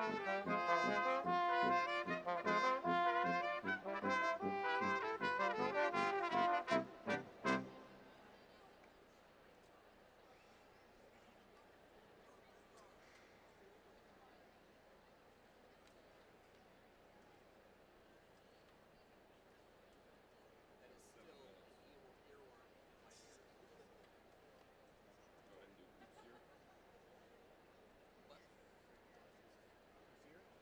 Go ahead and do groups here.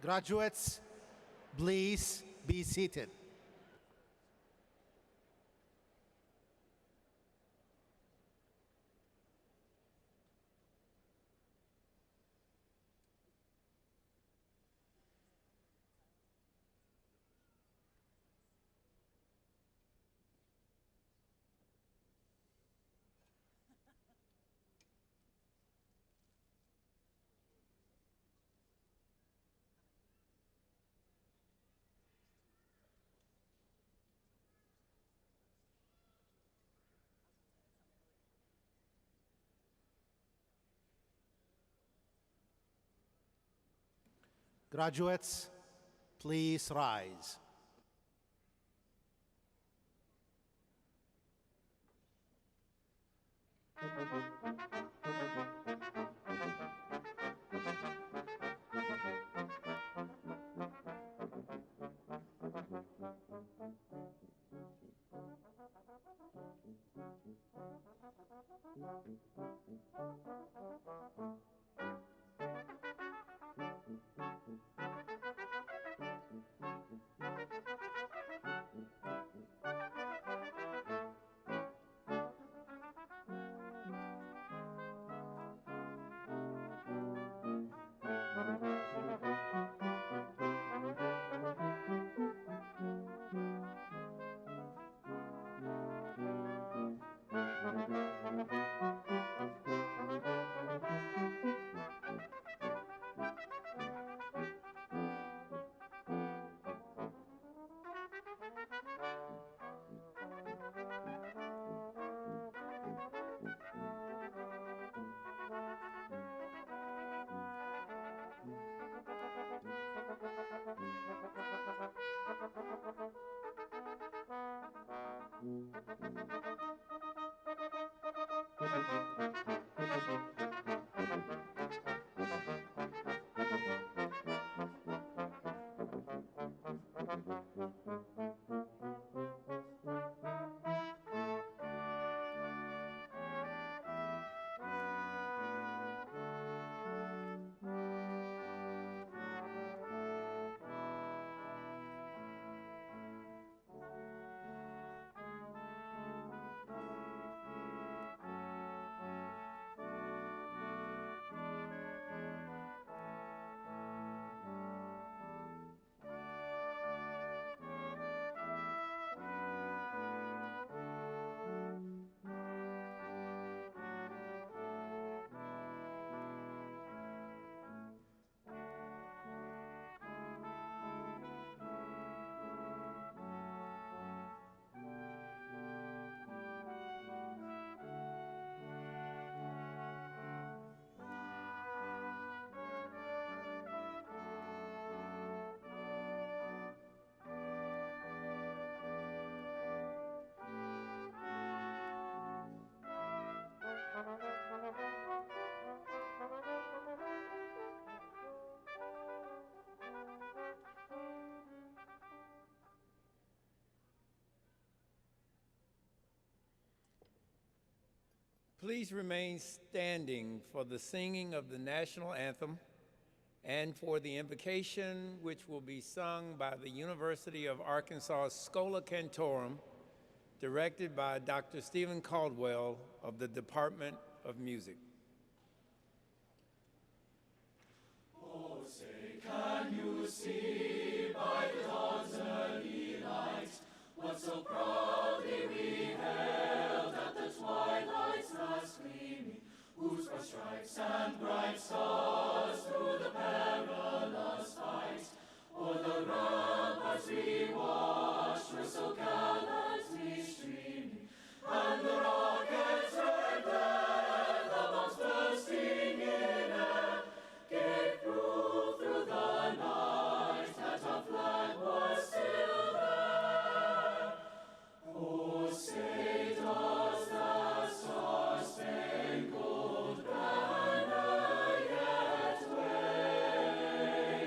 Graduates, please be seated. Graduates, please rise. Please remain standing for the singing of the national anthem and for the invocation, which will be sung by the University of Arkansas Schola Cantorum, directed by Dr. Stephen Caldwell of the Department of Music. Oh, say, can you see by the dawn's early light what so proudly we hailed at the twilight's last gleaming, whose broad stripes and bright stars through the perilous fight o'er the ramparts we watched were so gallantly streaming, and the rockets red glare, the bombs bursting in air, gave proof through the night that our flag was still there. Oh, say does that star-spangled banner yet wave?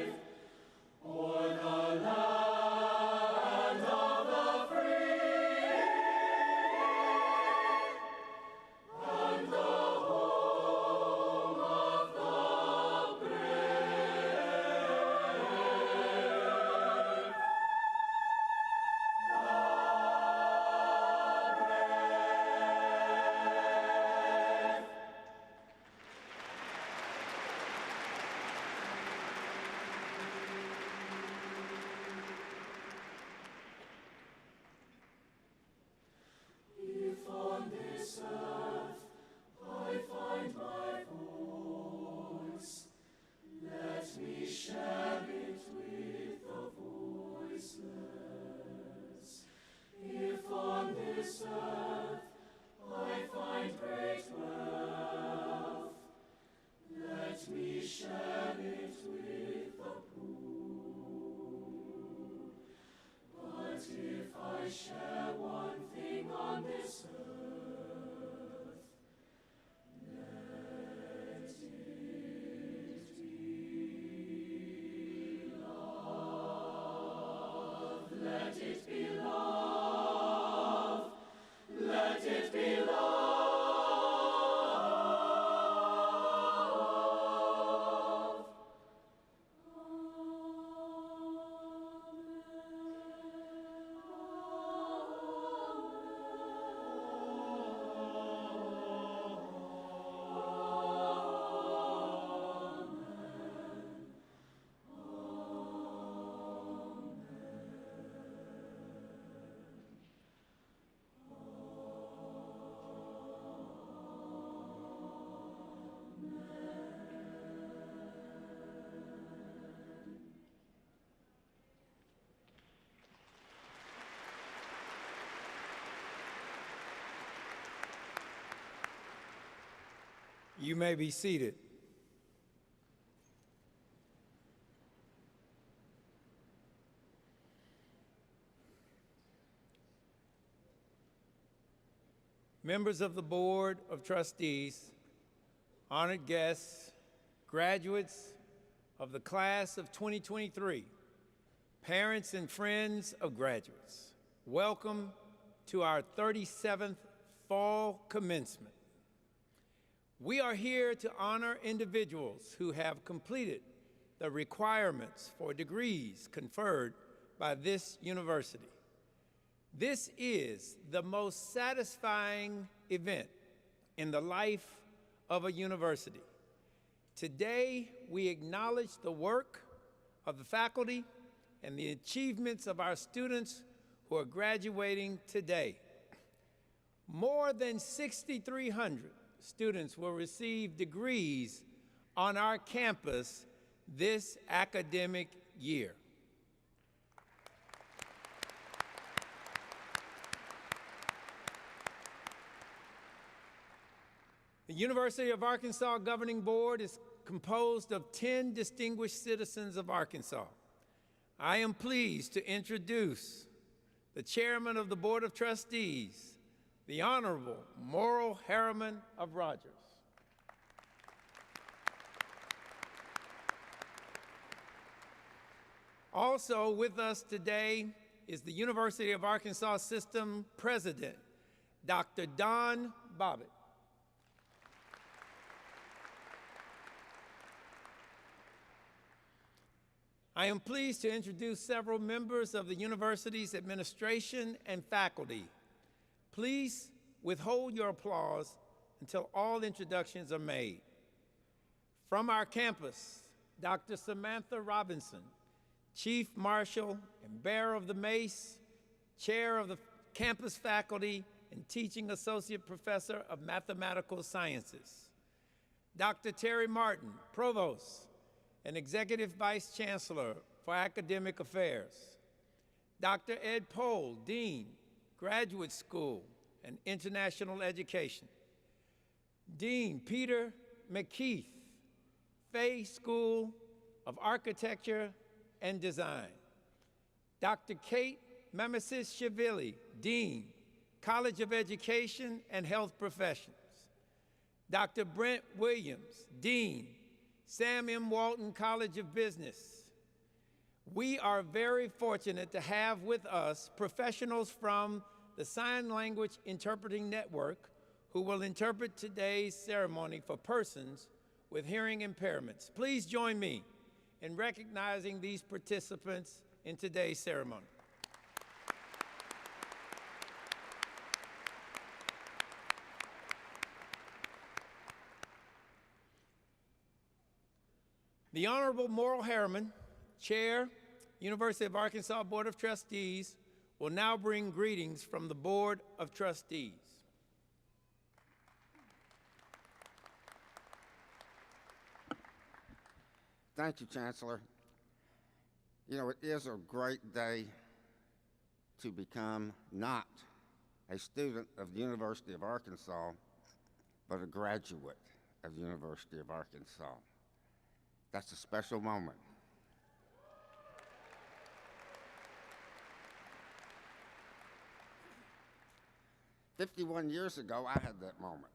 it be love. Let it be love. You may be seated. Members of the Board of Trustees, honored guests, graduates of the class of 2023, parents and friends of graduates, welcome to our 37th Fall Commencement. We are here to honor individuals who have completed the requirements for degrees conferred by this university. This is the most satisfying event in the life of a university. Today, we acknowledge the work of the faculty and the achievements of our students who are graduating today. More than 6,300 students will receive degrees on our campus this academic year. The University of Arkansas Governing Board is composed of 10 distinguished citizens of Arkansas. I am pleased to introduce the Chairman of the Board of Trustees, the Honorable Morrill Harriman of Rogers. Also with us today is the University of Arkansas System President, Dr. Don Bobbitt. I am pleased to introduce several members of the university's administration and faculty. Please withhold your applause until all introductions are made. From our campus, Dr. Samantha Robinson, Chief Marshal and Bearer of the Mace, Chair of the Campus Faculty and Teaching Associate Professor of Mathematical Sciences. Dr. Terry Martin, Provost and Executive Vice Chancellor for Academic Affairs. Dr. Ed Pohl, Dean, Graduate School and International Education. Dean Peter McKeith, Fay School of Architecture and Design. Dr. Kate Mamesis-Shavili, Dean, College of Education and Health Professions. Dr. Brent Williams, Dean, Sam M. Walton College of Business. We are very fortunate to have with us professionals from the Sign Language Interpreting Network who will interpret today's ceremony for persons with hearing impairments. Please join me in recognizing these participants in today's ceremony. The Honorable Morrill Harriman, Chair, University of Arkansas Board of Trustees, will now bring greetings from the Board of Trustees. Thank you, Chancellor. You know, it is a great day to become not a student of the University of Arkansas, but a graduate of the University of Arkansas. That's a special moment. "51 years ago, I had that moment.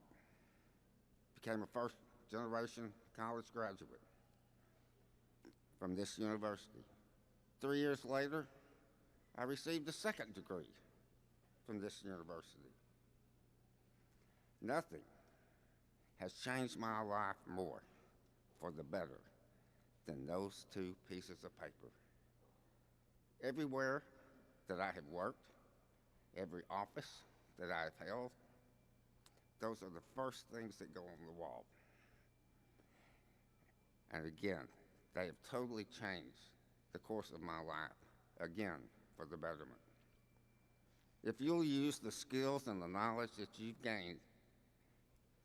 Became a first-generation college graduate from this university. 3 years later, I received a second degree from this university. Nothing has changed my life more for the better than those two pieces of paper. Everywhere that I have worked, every office that I have held, those are the first things that go on the wall. And again, they have totally changed the course of my life, again, for the betterment. If you'll use the skills and the knowledge that you've gained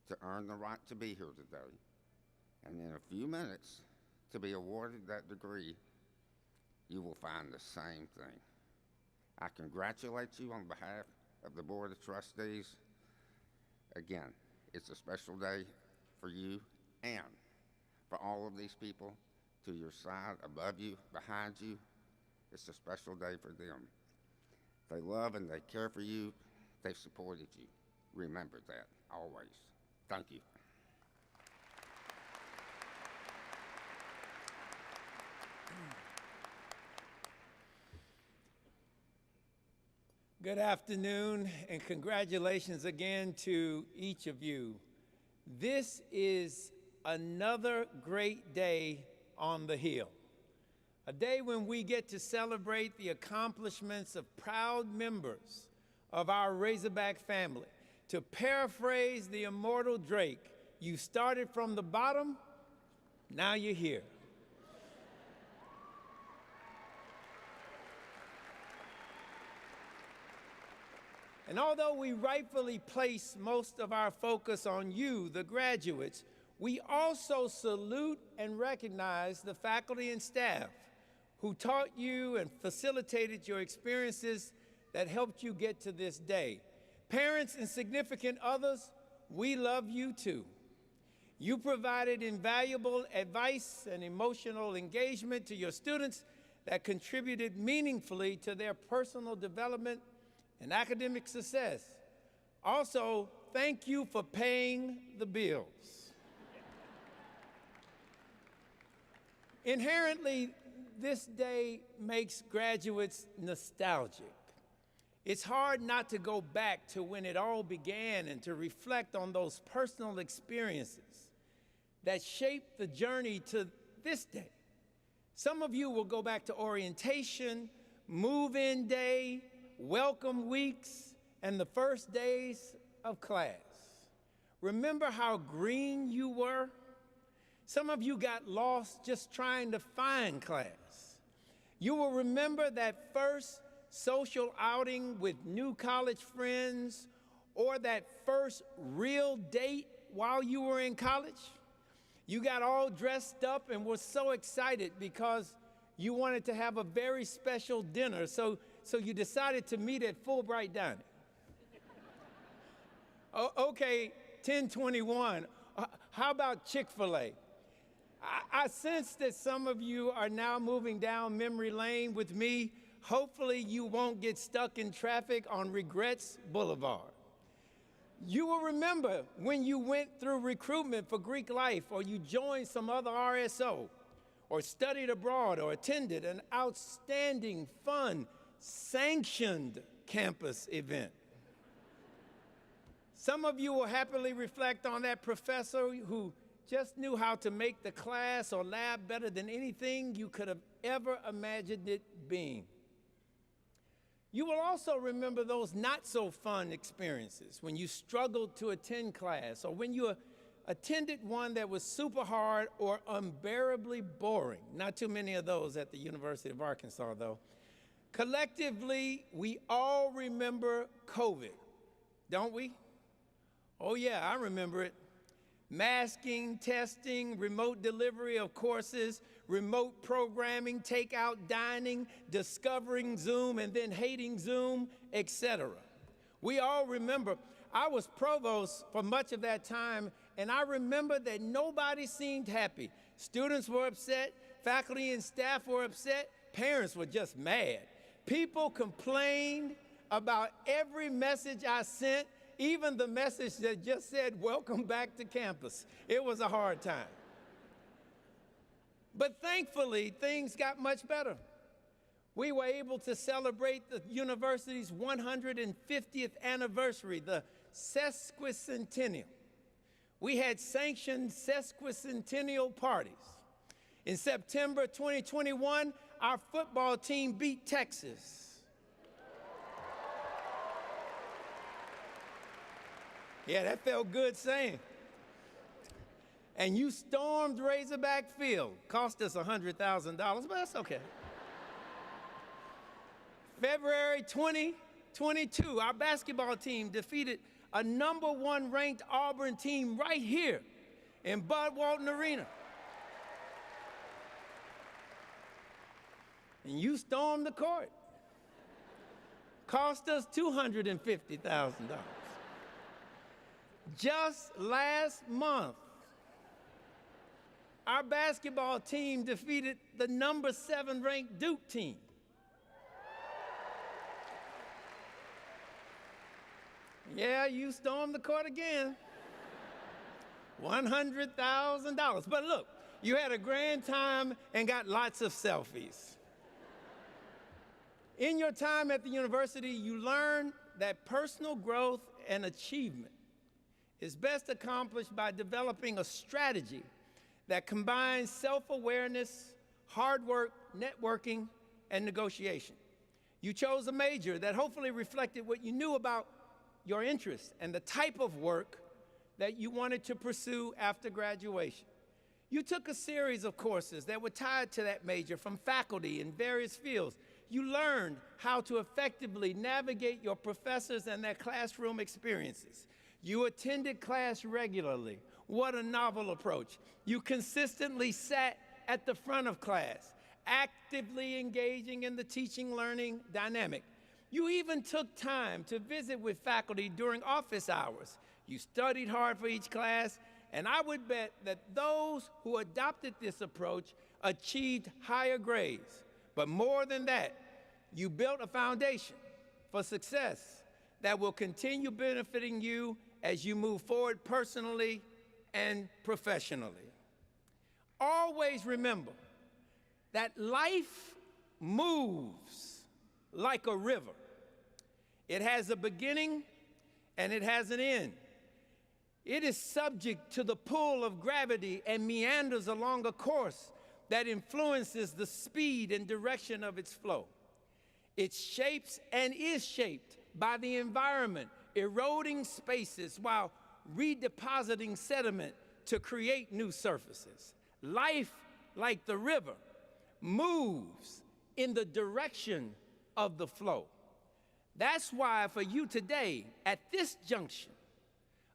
to earn the right to be here today, and in a few minutes to be awarded that degree, you will find the same thing. I congratulate you on behalf of the Board of Trustees. Again, it's a special day for you and for all of these people to your side, above you, behind you. It's a special day for them. They love and they care for you. They've supported you. Remember that always. Thank you. Good afternoon, and congratulations again to each of you. This is another great day on the Hill, a day when we get to celebrate the accomplishments of proud members of our Razorback family. To paraphrase the immortal Drake, you started from the bottom, now you're here. And although we rightfully place most of our focus on you, the graduates, we also salute and recognize the faculty and staff who taught you and facilitated your experiences that helped you get to this day. Parents and significant others, we love you too. You provided invaluable advice and emotional engagement to your students that contributed meaningfully to their personal development and academic success. Also, thank you for paying the bills. Inherently, this day makes graduates nostalgic. It's hard not to go back to when it all began and to reflect on those personal experiences that shaped the journey to this day. Some of you will go back to orientation, move-in day, welcome weeks, and the first days of class. Remember how green you were? Some of you got lost just trying to find class. You will remember that first social outing with new college friends, or that first real date while you were in college. You got all dressed up and were so excited because you wanted to have a very special dinner, so you decided to meet at Fulbright Dining. Okay, 1021, how about Chick-fil-A? I sense that some of you are now moving down memory lane with me. Hopefully you won't get stuck in traffic on Regrets Boulevard. You will remember when you went through recruitment for Greek life, or you joined some other RSO, or studied abroad, or attended an outstanding, fun, sanctioned campus event. Some of you will happily reflect on that professor who just knew how to make the class or lab better than anything you could have ever imagined it being. You will also remember those not so fun experiences when you struggled to attend class, or when you attended one that was super hard or unbearably boring. Not too many of those at the University of Arkansas, though. Collectively, we all remember COVID, don't we? Oh yeah, I remember it. Masking, testing, remote delivery of courses, remote programming, takeout dining, discovering Zoom and then hating Zoom, etc. We all remember. I was provost for much of that time, and I remember that nobody seemed happy. Students were upset, faculty and staff were upset, parents were just mad. People complained about every message I sent, even the message that just said, "Welcome back to campus." It was a hard time. But thankfully, things got much better. We were able to celebrate the university's 150th anniversary, the sesquicentennial. We had sanctioned sesquicentennial parties. In September 2021, our football team beat Texas. Yeah, that felt good saying. And you stormed Razorback Field. Cost us $100,000, but that's okay. February 2022, our basketball team defeated a #1 ranked Auburn team right here in Walton Arena. And you stormed the court. Cost us $250,000. Just last month, our basketball team defeated the #7 ranked Duke team. Yeah, you stormed the court again. $100,000. But look, you had a grand time and got lots of selfies. In your time at the university, you learned that personal growth and achievement is best accomplished by developing a strategy that combines self-awareness, hard work, networking, and negotiation. You chose a major that hopefully reflected what you knew about your interests and the type of work that you wanted to pursue after graduation. You took a series of courses that were tied to that major from faculty in various fields. You learned how to effectively navigate your professors and their classroom experiences. You attended class regularly. What a novel approach. You consistently sat at the front of class, actively engaging in the teaching-learning dynamic. You even took time to visit with faculty during office hours. You studied hard for each class, and I would bet that those who adopted this approach achieved higher grades. But more than that, you built a foundation for success that will continue benefiting you as you move forward personally and professionally. Always remember that life moves like a river. It has a beginning and it has an end. It is subject to the pull of gravity and meanders along a course that influences the speed and direction of its flow. It shapes and is shaped by the environment, eroding spaces while redepositing sediment to create new surfaces. Life, like the river, moves in the direction of the flow. That's why for you today, at this junction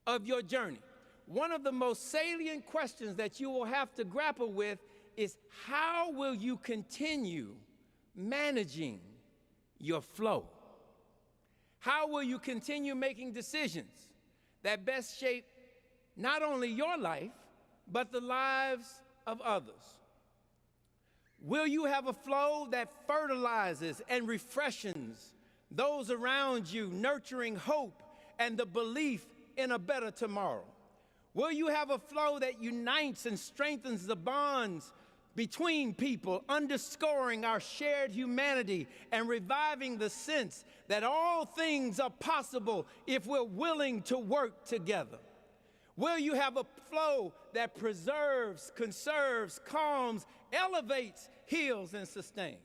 of your journey, one of the most salient questions that you will have to grapple with is how will you continue managing your flow? How will you continue making decisions that best shape not only your life, but the lives of others? Will you have a flow that fertilizes and refreshes those around you, nurturing hope and the belief in a better tomorrow? Will you have a flow that unites and strengthens the bonds between people, underscoring our shared humanity and reviving the sense that all things are possible if we're willing to work together? Will you have a flow that preserves, conserves, calms, elevates, heals, and sustains?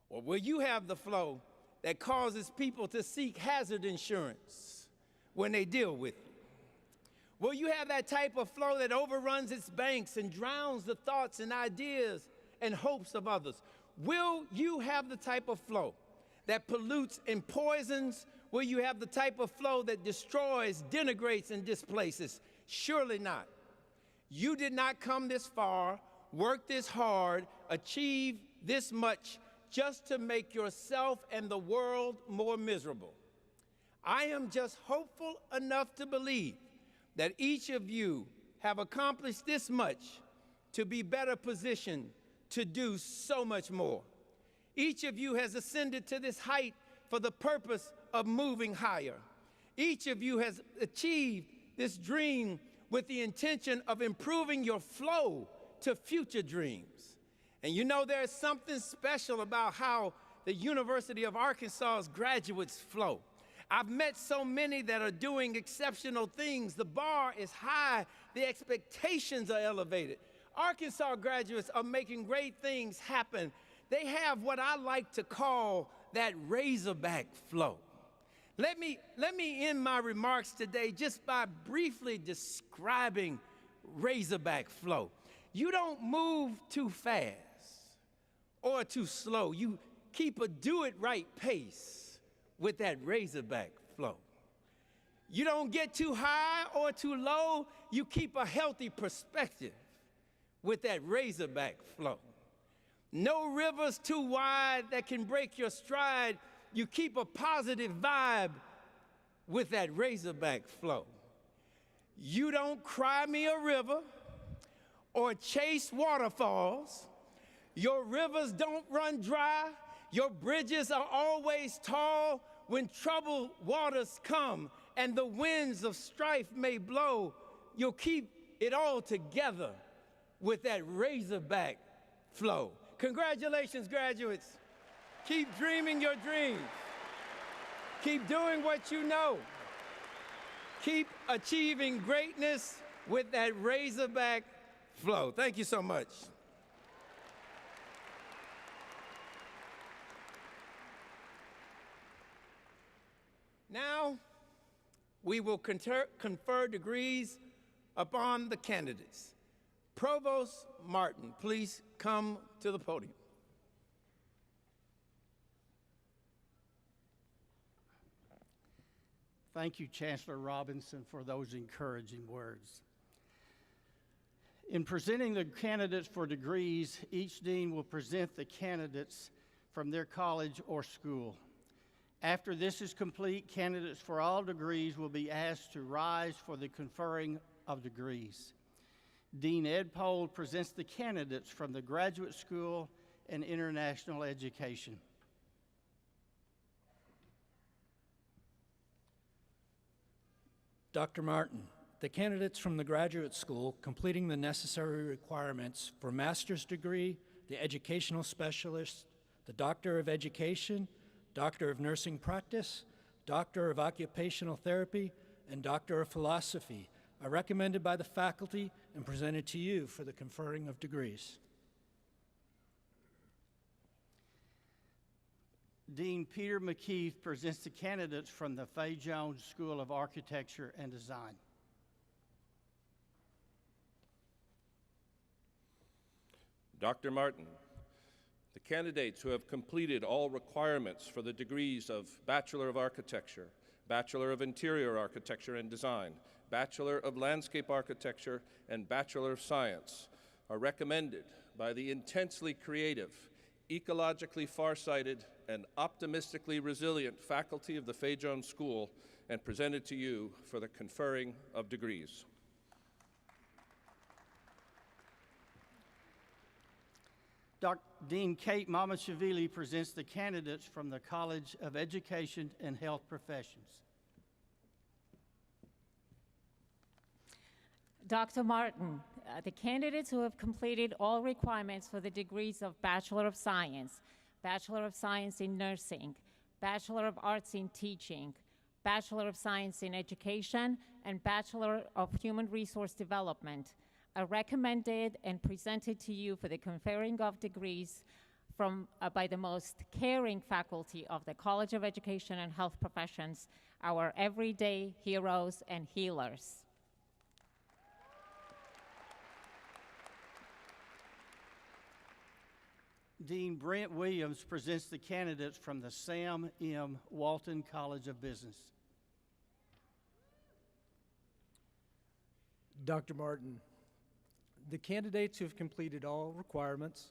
Or will you have the flow that causes people to seek hazard insurance when they deal with you? Will you have that type of flow that overruns its banks and drowns the thoughts and ideas and hopes of others? Will you have the type of flow that pollutes and poisons? Will you have the type of flow that destroys, denigrates, and displaces? Surely not. You did not come this far, work this hard, achieve this much just to make yourself and the world more miserable. I am just hopeful enough to believe that each of you have accomplished this much to be better positioned to do so much more. Each of you has ascended to this height for the purpose of moving higher. Each of you has achieved this dream with the intention of improving your flow to future dreams. And you know there's something special about how the University of Arkansas's graduates flow. I've met so many that are doing exceptional things. The bar is high, the expectations are elevated. Arkansas graduates are making great things happen. They have what I like to call that Razorback flow. Let me end my remarks today just by briefly describing Razorback flow. You don't move too fast or too slow. You keep a do-it-right pace with that Razorback flow. You don't get too high or too low. You keep a healthy perspective with that Razorback flow. No rivers too wide that can break your stride. You keep a positive vibe with that Razorback flow. You don't cry me a river or chase waterfalls. Your rivers don't run dry. Your bridges are always tall. When troubled waters come and the winds of strife may blow, you'll keep it all together with that Razorback flow. Congratulations, graduates. Keep dreaming your dreams. Keep doing what you know. Keep achieving greatness with that Razorback flow. Thank you so much. Now, we will confer degrees upon the candidates. Provost Martin, please come to the podium. Thank you, Chancellor Robinson, for those encouraging words. In presenting the candidates for degrees, each dean will present the candidates from their college or school. After this is complete, candidates for all degrees will be asked to rise for the conferring of degrees. Dean Ed Pohl presents the candidates from the Graduate School and International Education. Dr. Martin, the candidates from the Graduate School completing the necessary requirements for master's degree, the educational specialist, the Doctor of Education, Doctor of Nursing Practice, Doctor of Occupational Therapy, and Doctor of Philosophy are recommended by the faculty and presented to you for the conferring of degrees. Dean Peter McKeith presents the candidates from the Fay Jones School of Architecture and Design. Dr. Martin, the candidates who have completed all requirements for the degrees of Bachelor of Architecture, Bachelor of Interior Architecture and Design, Bachelor of Landscape Architecture, and Bachelor of Science are recommended by the intensely creative, ecologically farsighted, and optimistically resilient faculty of the Fay Jones School and presented to you for the conferring of degrees. Dean Kate Mamashvili presents the candidates from the College of Education and Health Professions. Dr. Martin, the candidates who have completed all requirements for the degrees of Bachelor of Science, Bachelor of Science in Nursing, Bachelor of Arts in Teaching, Bachelor of Science in Education, and Bachelor of Human Resource Development are recommended and presented to you for the conferring of degrees by the most caring faculty of the College of Education and Health Professions, our everyday heroes and healers. Dean Brent Williams presents the candidates from the Sam M. Walton College of Business. Dr. Martin, the candidates who have completed all requirements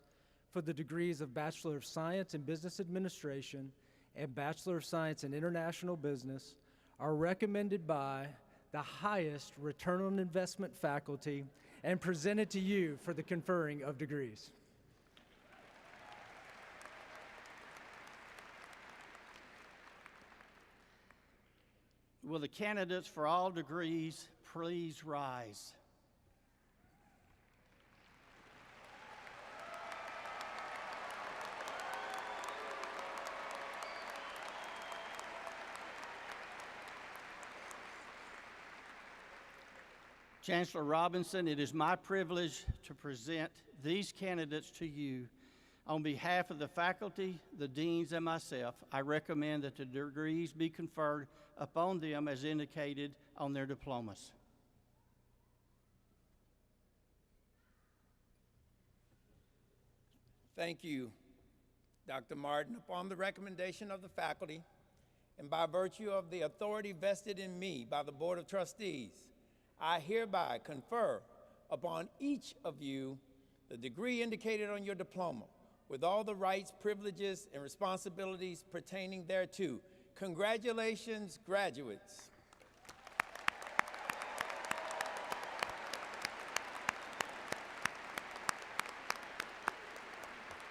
for the degrees of Bachelor of Science in Business Administration and Bachelor of Science in International Business are recommended by the highest return on investment faculty and presented to you for the conferring of degrees. Will the candidates for all degrees please rise? Chancellor Robinson, it is my privilege to present these candidates to you. On behalf of the faculty, the deans, and myself, I recommend that the degrees be conferred upon them as indicated on their diplomas. Thank you, Dr. Martin. Upon the recommendation of the faculty, and by virtue of the authority vested in me by the Board of Trustees, I hereby confer upon each of you the degree indicated on your diploma, with all the rights, privileges, and responsibilities pertaining thereto. Congratulations, graduates.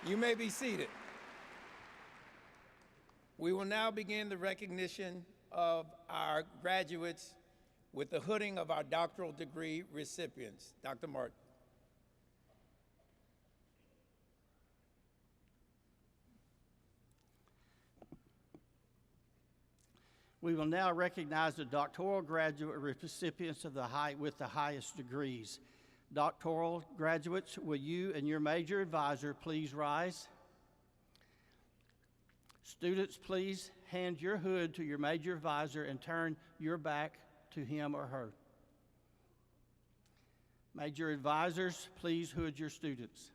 You may be seated. We will now begin the recognition of our graduates with the hooding of our doctoral degree recipients. Dr. Martin. We will now recognize the doctoral graduate recipients of with the highest degrees. Doctoral graduates, will you and your major advisor please rise? Students, please hand your hood to your major advisor and turn your back to him or her. Major advisors, please hood your students.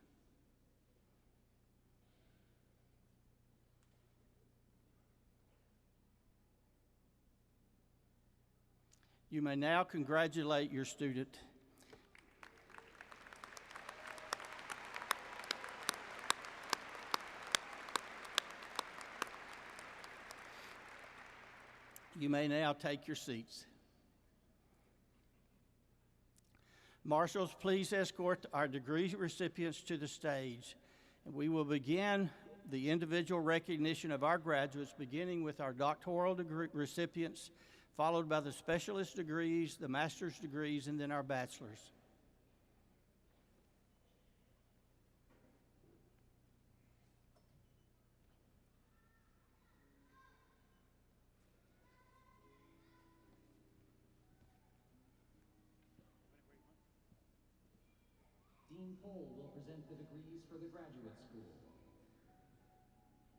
You may now congratulate your student. You may now take your seats. Marshals, please escort our degree recipients to the stage. And we will begin the individual recognition of our graduates, beginning with our doctoral degree recipients, followed by the specialist degrees, the master's degrees, and then our bachelor's. Dean Pohl will present the degrees for the graduate school.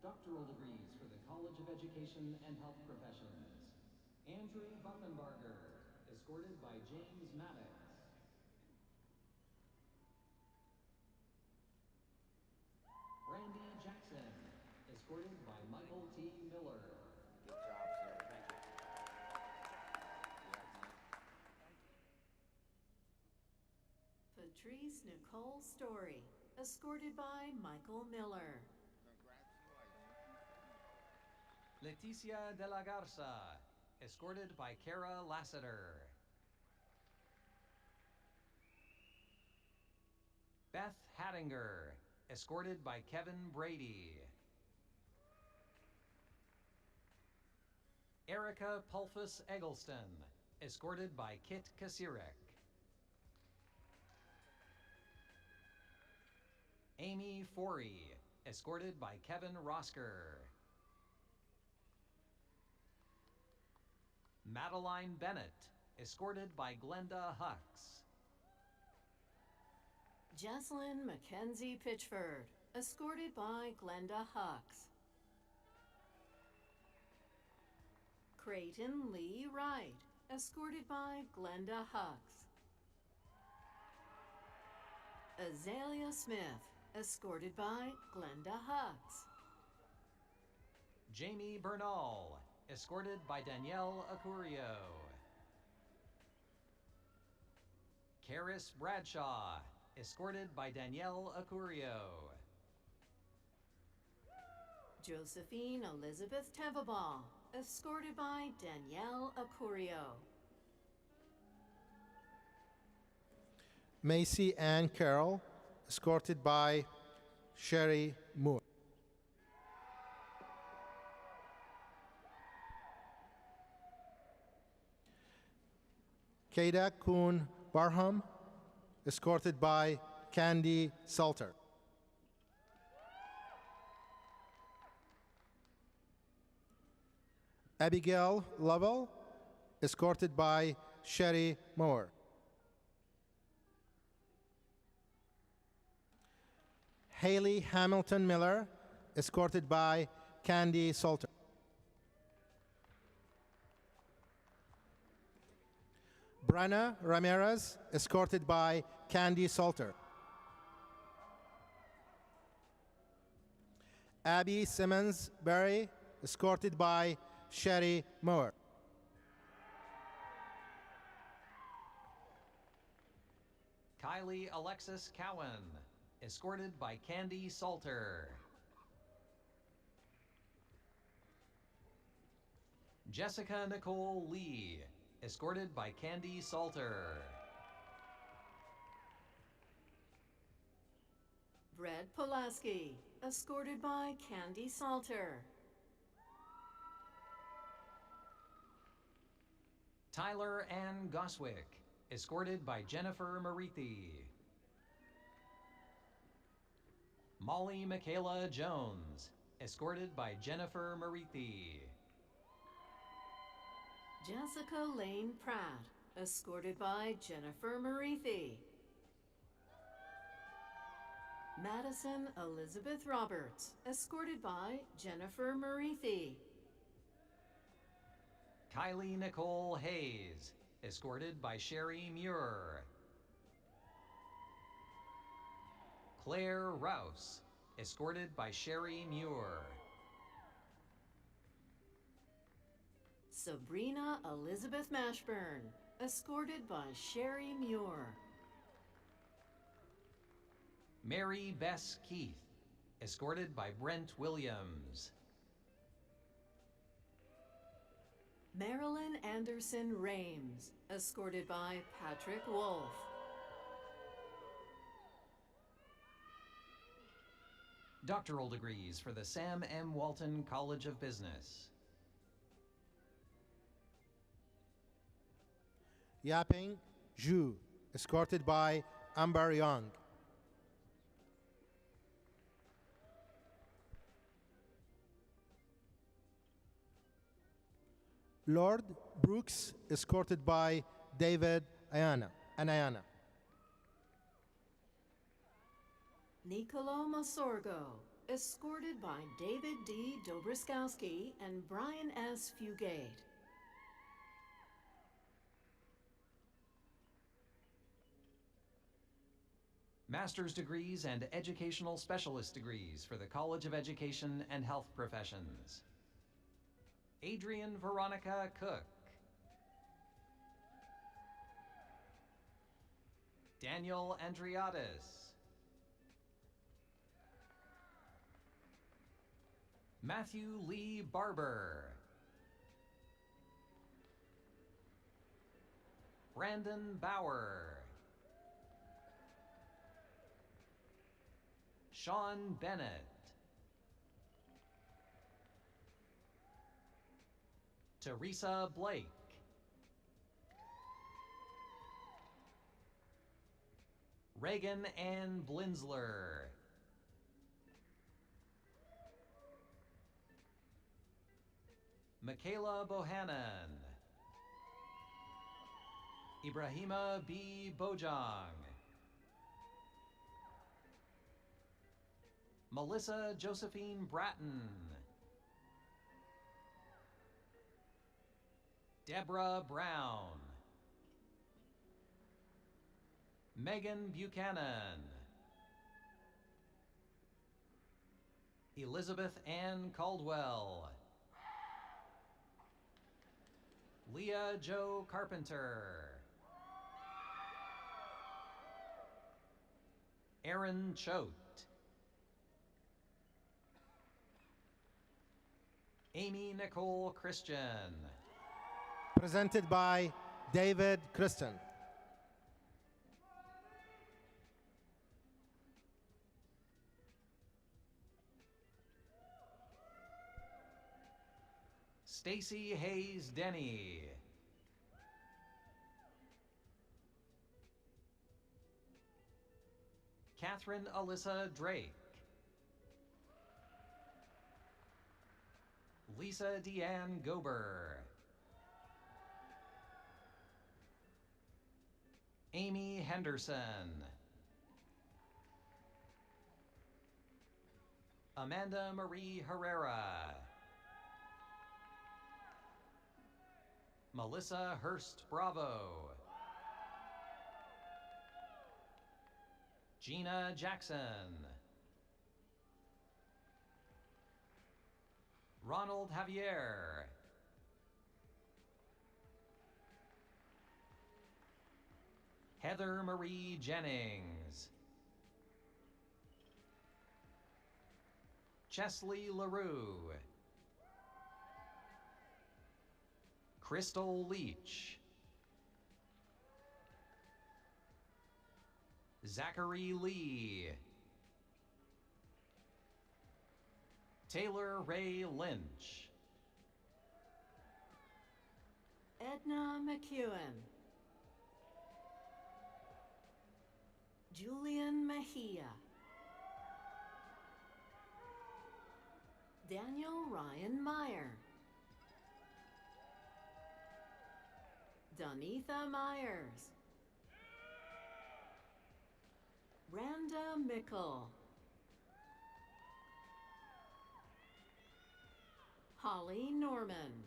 Doctoral degrees for the College of Education and Health Professions. Andrew Buffenbarger, escorted by James Maddox. Randy Jackson, escorted by Michael T. Miller. Good job, sir. Thank you. Patrice Nicole Story, escorted by Michael Miller. Leticia de la Garza, escorted by Kara Lassiter. Beth Hattinger, escorted by Kevin Brady. Erica Pulfus Eggleston, escorted by Kit Kasirek. Amy Forey, escorted by Kevin Rosker. Madeline Bennett, escorted by Glenda Hux. Jessalyn Mackenzie Pitchford, escorted by Glenda Hux. Creighton Lee Wright, escorted by Glenda Hux. Azalea Smith, escorted by Glenda Hux. Jamie Bernal, escorted by Danielle Acurio. Karis Bradshaw, escorted by Danielle Acurio. Josephine Elizabeth Tevabal, escorted by Danielle Acurio. Macy Ann Carroll, escorted by Sherry Moore. Kada Kuhn Barham, escorted by Candy Salter. Abigail Lovell, escorted by Sherry Moore. Haley Hamilton Miller, escorted by Candy Salter. Brenna Ramirez, escorted by Candy Salter. Abby Simmons Berry, escorted by Sherry Moore. Kylie Alexis Cowan, escorted by Candy Salter. Jessica Nicole Lee, escorted by Candy Salter. Brett Pulaski, escorted by Candy Salter. Tyler Ann Goswick, escorted by Jennifer Marithi. Molly Michaela Jones, escorted by Jennifer Marithi. Jessica Lane Pratt, escorted by Jennifer Marithi. Madison Elizabeth Roberts, escorted by Jennifer Marithi. Kylie Nicole Hayes, escorted by Sherry Muir. Claire Rouse, escorted by Sherry Muir. Sabrina Elizabeth Mashburn, escorted by Sherry Muir. Mary Bess Keith, escorted by Brent Williams. Marilyn Anderson Rames, escorted by Patrick Wolf. Doctoral degrees for the Sam M. Walton College of Business. Yaping Zhu, escorted by Amber Young. Lord Brooks, escorted by David Anayana. Nicolo Masorgo, escorted by David D. Dobriskowski and Brian S. Fugate. Master's degrees and educational specialist degrees for the College of Education and Health Professions. Adrian Veronica Cook. Daniel Andriatis. Matthew Lee Barber. Brandon Bauer. Sean Bennett. Teresa Blake. Reagan Ann Blinzler. Michaela Bohannon. Ibrahima B. Bojang. Melissa Josephine Bratton. Deborah Brown. Megan Buchanan. Elizabeth Ann Caldwell. Leah Jo Carpenter. Aaron Choate. Amy Nicole Christian. Presented by David Kristen. Stacy Hayes Denny. Catherine Alyssa Drake. Lisa Deanne Gober. Amy Henderson. Amanda Marie Herrera. Melissa Hurst Bravo. Gina Jackson. Ronald Javier. Heather Marie Jennings. Chesley LaRue. Crystal Leach. Zachary Lee. Taylor Ray Lynch. Edna McEwen. Julian Mejia. Daniel Ryan Meyer. Donitha Myers. Randa Mickle. Holly Norman.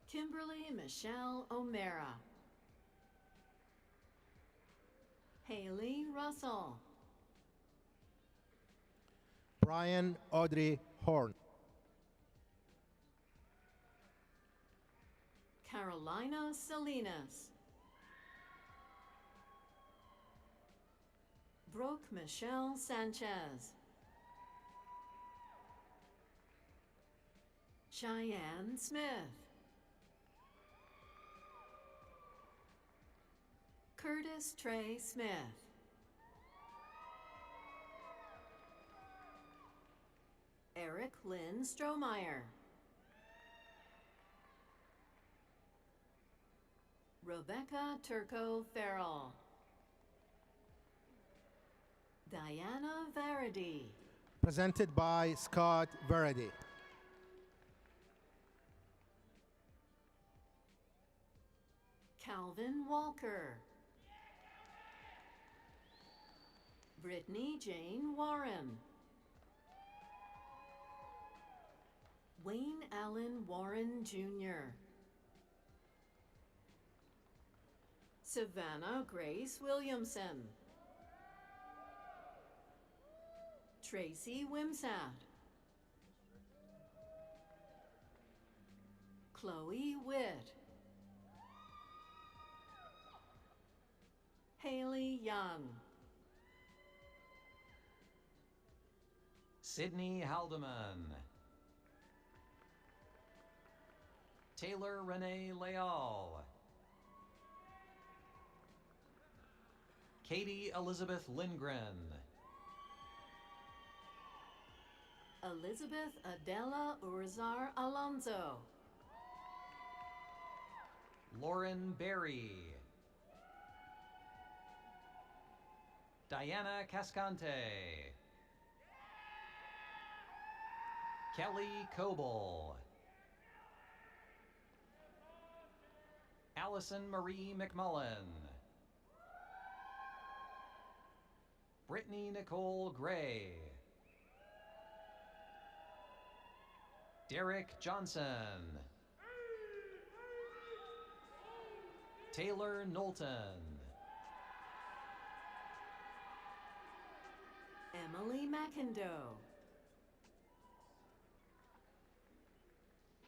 Kimberly Michelle O'Mara. Haley Russell. Brian Audrey Horn. Carolina Salinas. Brooke Michelle Sanchez. Cheyenne Smith. Curtis Trey Smith. Eric Lynn Strohmeyer. Rebecca Turco Farrell. Diana Varady. Presented by Scott Verity. Calvin Walker. Brittany Jane Warren. Wayne Allen Warren Jr. Savannah Grace Williamson. Tracy Wimsatt. Chloe Witt. Haley Young. Sydney Haldeman. Taylor Renee Leal. Katie Elizabeth Lindgren. Elizabeth Adela Urzar Alonso. Lauren Berry. Diana Cascante. Kelly Coble. Allison Marie McMullen. Brittany Nicole Gray. Derek Johnson. Taylor Knowlton. Emily McIndoe.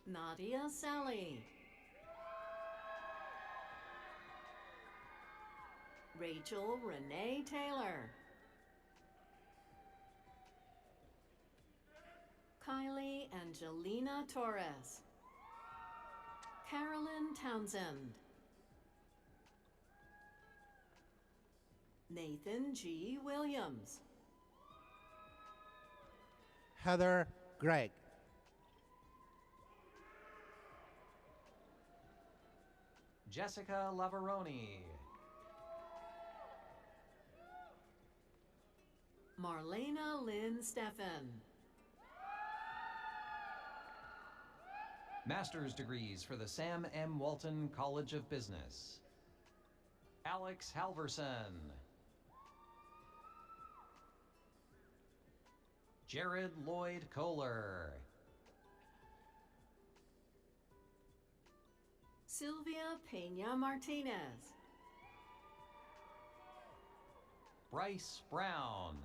Nadia Sally. Rachel Renee Taylor. Kylie Angelina Torres. Carolyn Townsend. Nathan G. Williams. Heather Gregg. Jessica Lavaroni. Marlena Lynn Steffen. Master's degrees for the Sam M. Walton College of Business. Alex Halverson. Jared Lloyd Kohler. Sylvia Peña Martinez. Bryce Brown.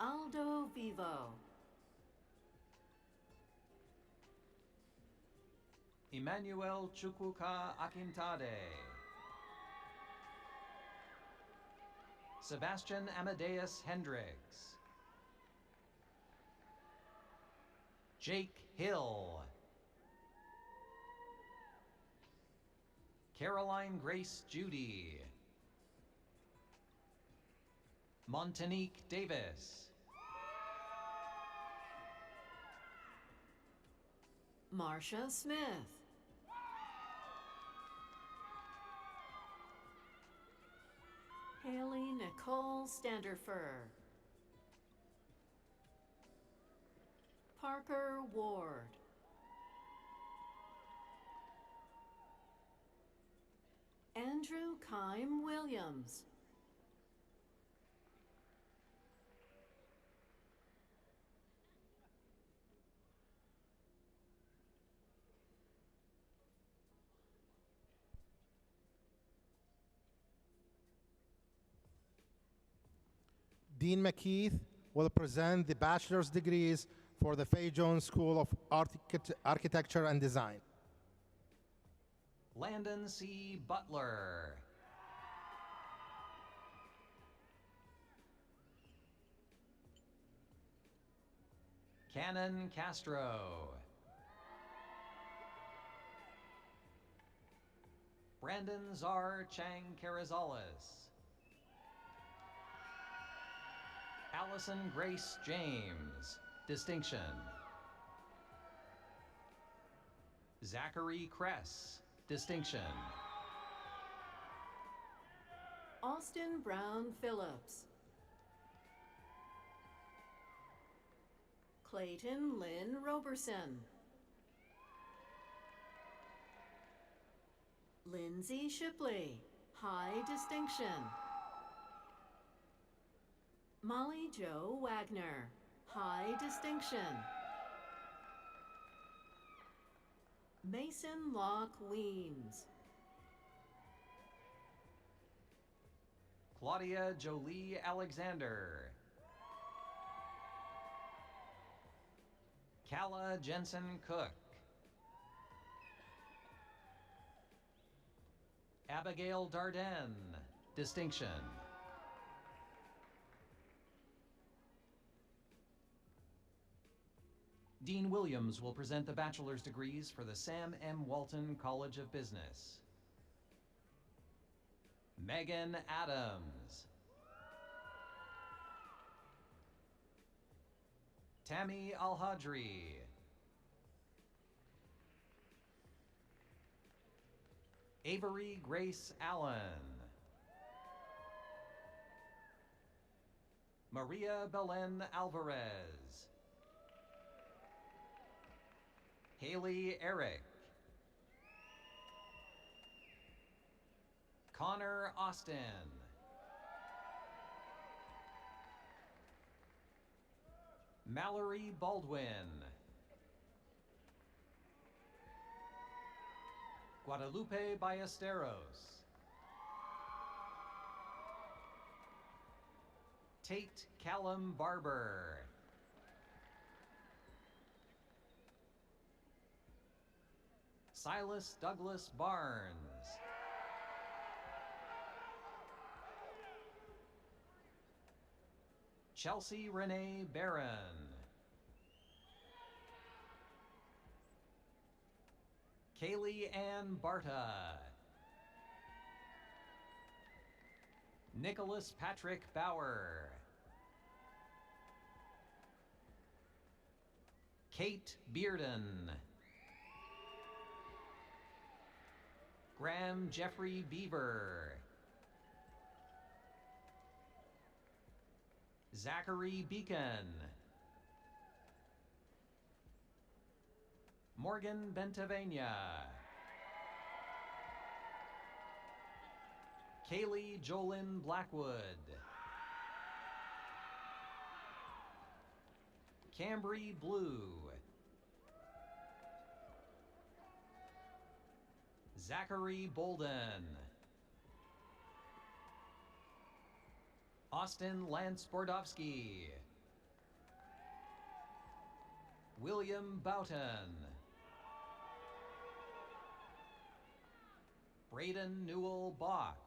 Aldo Vivo. Emmanuel Chukwuka Akintade. Sebastian Amadeus Hendricks. Jake Hill. Caroline Grace Judy. Montanique Davis. Marcia Smith. Haley Nicole Standerfer. Parker Ward. Andrew Kime Williams. Dean McKeith will present the bachelor's degrees for the Fay Jones School of Architecture and Design. Landon C. Butler. Cannon Castro. Brandon Czar Chang Carrizales. Allison Grace James, distinction. Zachary Kress, distinction. Austin Brown Phillips. Clayton Lynn Roberson. Lindsay Shipley, high distinction. Molly Jo Wagner, high distinction. Mason Locke Weems. Claudia Jolie Alexander. Kala Jensen Cook. Abigail Dardenne, distinction. Dean Williams will present the bachelor's degrees for the Sam M. Walton College of Business. Megan Adams. Tammy Alhadri. Avery Grace Allen. Maria Belen Alvarez. Haley Eric. Connor Austin. Mallory Baldwin. Guadalupe Ballesteros. Tate Callum Barber. Silas Douglas Barnes. Chelsea Renee Barron. Kaylee Ann Barta. Nicholas Patrick Bauer. Kate Bearden. Graham Jeffrey Beaver. Zachary Beacon. Morgan Bentavenia. Kaylee Jolyn Blackwood. Cambry Blue. Zachary Bolden. Austin Lance Bordovsky. William Boughton. Braden Newell Box.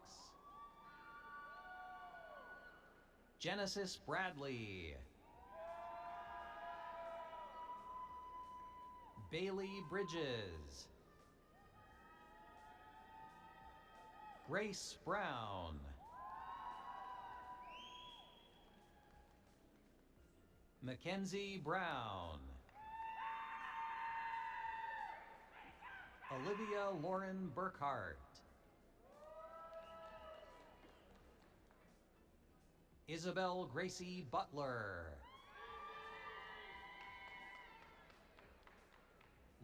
Genesis Bradley. Bailey Bridges. Grace Brown. Mackenzie Brown. Olivia Lauren Burkhart. Isabel Gracie Butler.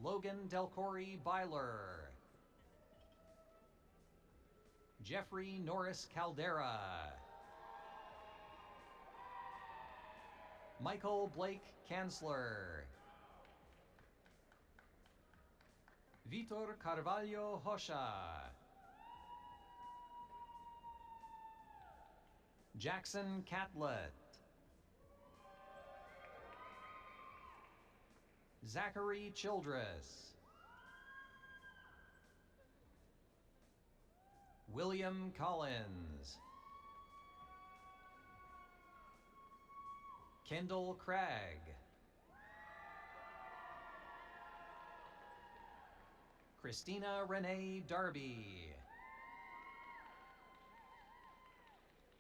Logan Delcory Byler. Jeffrey Norris Caldera. Michael Blake Chancellor. Vitor Carvalho Rocha. Jackson Catlett. Zachary Childress. William Collins. Kendall Craig. Christina Renee Darby.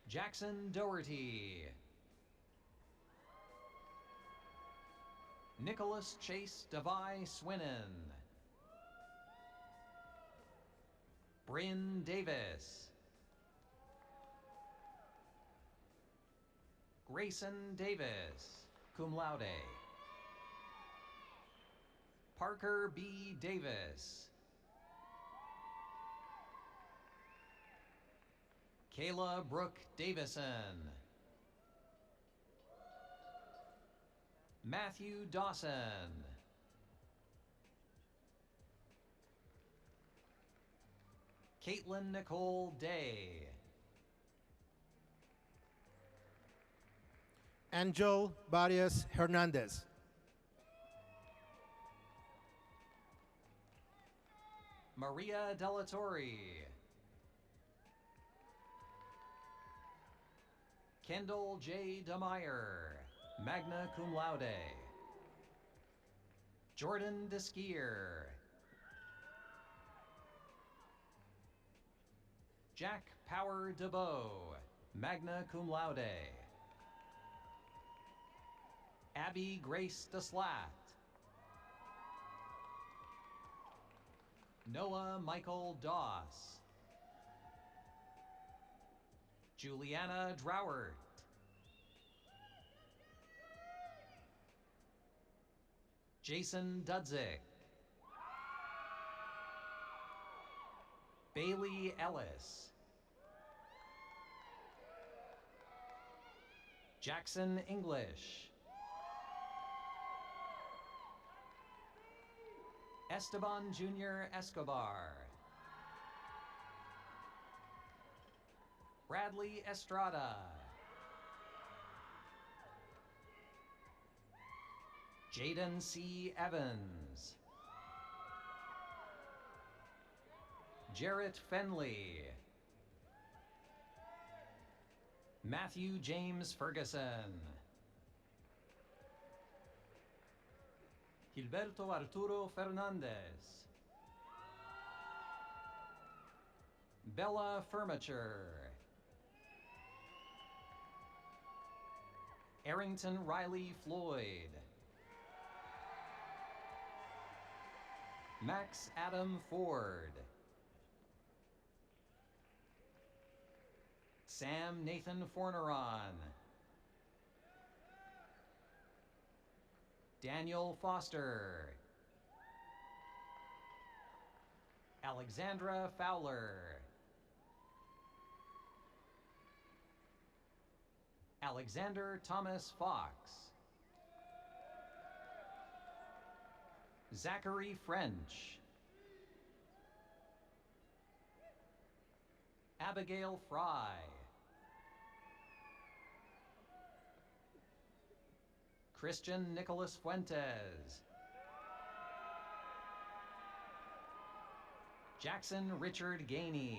Jackson Doherty. Nicholas Chase Devi Swinnen. Bryn Davis. Grayson Davis, cum laude. Parker B. Davis. Kayla Brooke Davison. Matthew Dawson. Caitlin Nicole Day. Angel Barrios Hernandez. Maria Delatorre. Kendall J. DeMeyer, magna cum laude. Jordan Deskier. Jack Power DeBow, magna cum laude. Abby Grace DeSlat. Noah Michael Doss. Juliana Drowert. Jason Dudzik. Bailey Ellis. Jackson English. Esteban Jr. Escobar. Bradley Estrada. Jaden C. Evans. Jarrett Fenley. Matthew James Ferguson. Gilberto Arturo Fernandez. Bella Furniture. Arrington Riley Floyd. Max Adam Ford. Sam Nathan Forneron. Daniel Foster. Alexandra Fowler. Alexander Thomas Fox. Zachary French. Abigail Fry. Christian Nicholas Fuentes. Jackson Richard Gainey.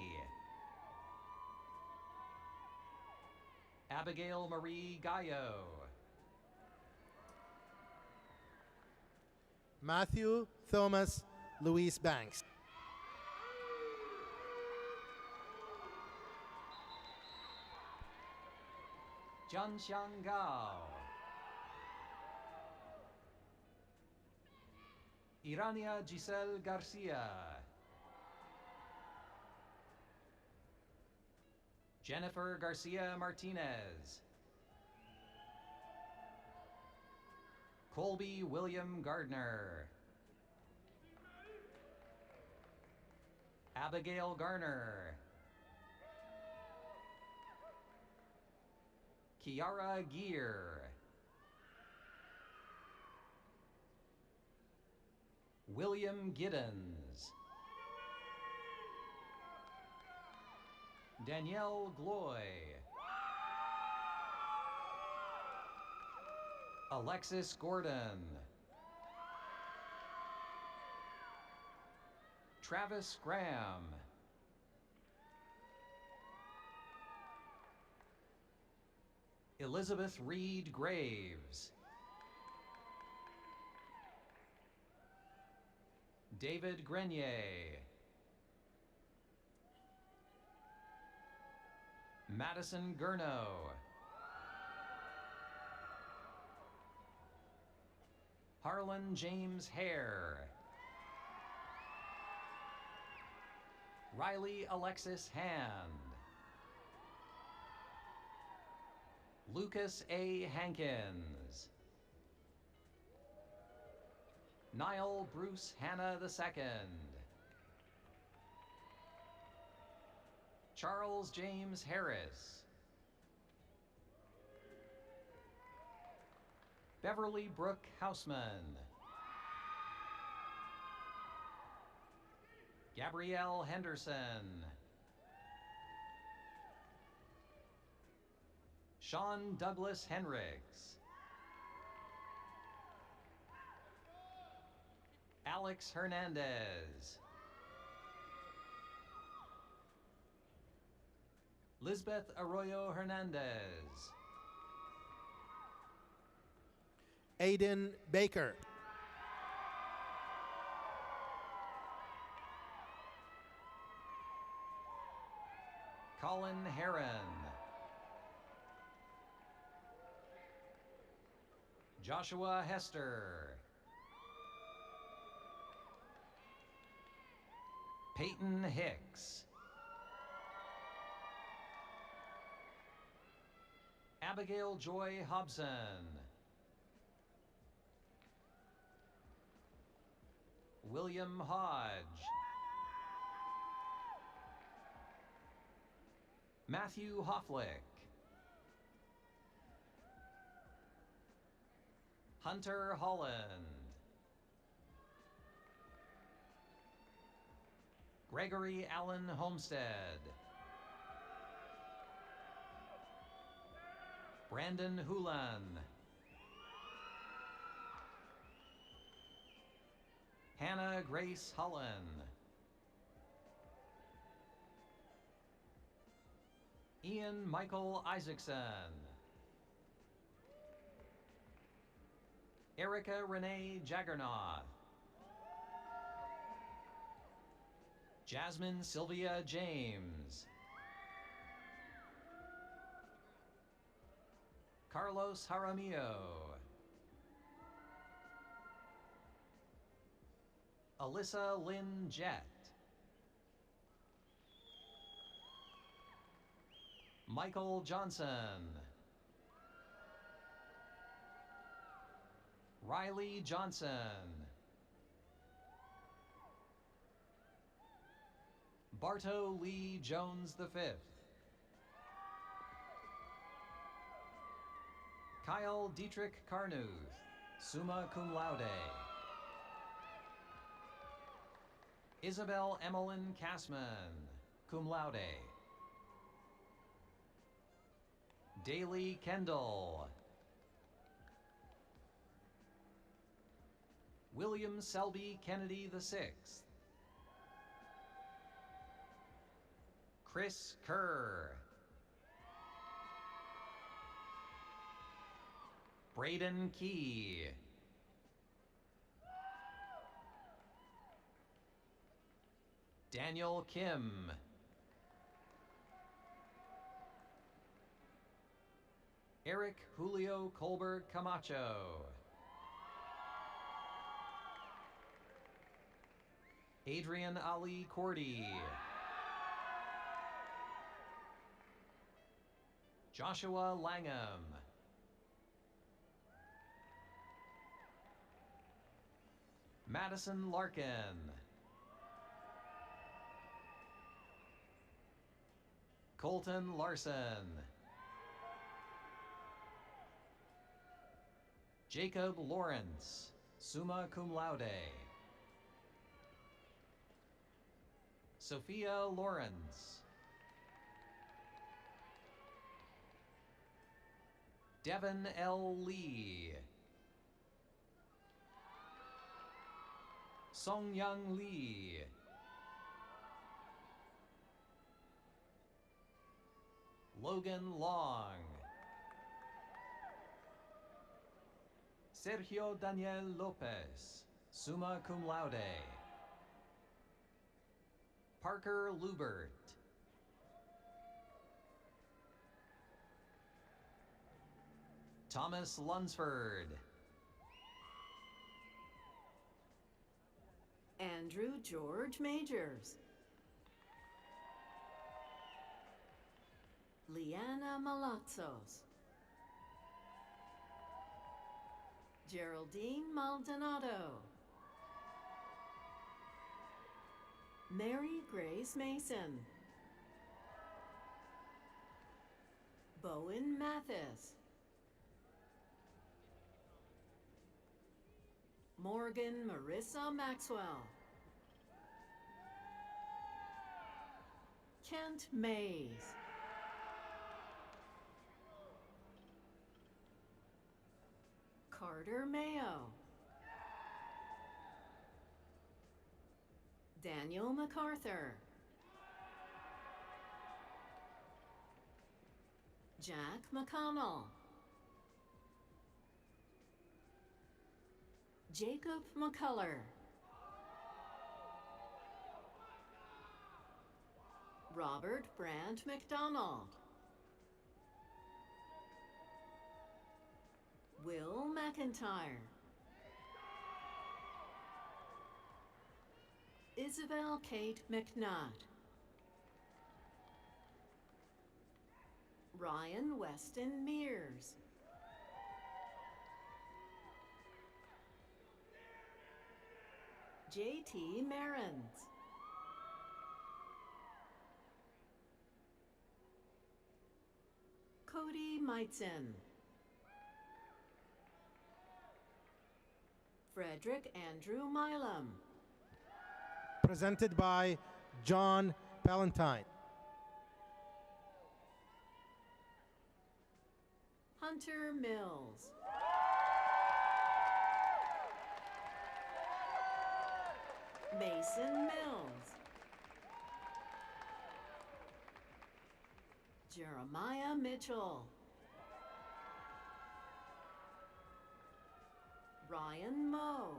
Abigail Marie Gallo. Matthew Thomas Louise Banks. Jianxiang Gao. Irania Giselle Garcia. Jennifer Garcia Martinez. Colby William Gardner. Abigail Garner. Kiara Gear. William Giddens. Danielle Gloy. Alexis Gordon. Travis Graham. Elizabeth Reed Graves. David Grenier. Madison Gurno. Harlan James Hare. Riley Alexis Hand. Lucas A. Hankins. Niall Bruce Hanna II. Charles James Harris. Beverly Brooke Houseman. Gabrielle Henderson. Sean Douglas Henricks. Alex Hernandez. Lisbeth Arroyo Hernandez. Aiden Baker. Colin Heron. Joshua Hester. Peyton Hicks. Abigail Joy Hobson. William Hodge. Matthew Hofflick. Hunter Holland. Gregory Allen Homestead. Brandon Hulan. Hannah Grace Hullen. Ian Michael Isaacson. Erica Renee Jaggernaut. Jasmine Sylvia James. Carlos Jaramillo. Alyssa Lynn Jett. Michael Johnson. Riley Johnson. Bartow Lee Jones V. Kyle Dietrich Carnuth, summa cum laude. Isabel Emmeline Cassman, cum laude. Daly Kendall. William Selby Kennedy VI. Chris Kerr. Braden Key. Daniel Kim. Eric Julio Colbert Camacho. Adrian Ali Cordy. Joshua Langham. Madison Larkin. Colton Larson. Jacob Lawrence, summa cum laude. Sophia Lawrence. Devin L. Lee. Song Young Lee. Logan Long. Sergio Daniel Lopez, summa cum laude. Parker Lubert. Thomas Lunsford. Andrew George Majors. Leanna Malatzos. Geraldine Maldonado. Mary Grace Mason. Bowen Mathis. Morgan Marissa Maxwell. Kent Mays. Carter Mayo. Daniel MacArthur. Jack McConnell. Jacob McCullough. Robert Brandt McDonald. Will McIntyre. Isabel Kate McNutt. Ryan Weston Mears. J.T. Marins. Cody Meitzen. Frederick Andrew Milam. Presented by John Palantine. Hunter Mills. Mason Mills. Jeremiah Mitchell. Ryan Moe.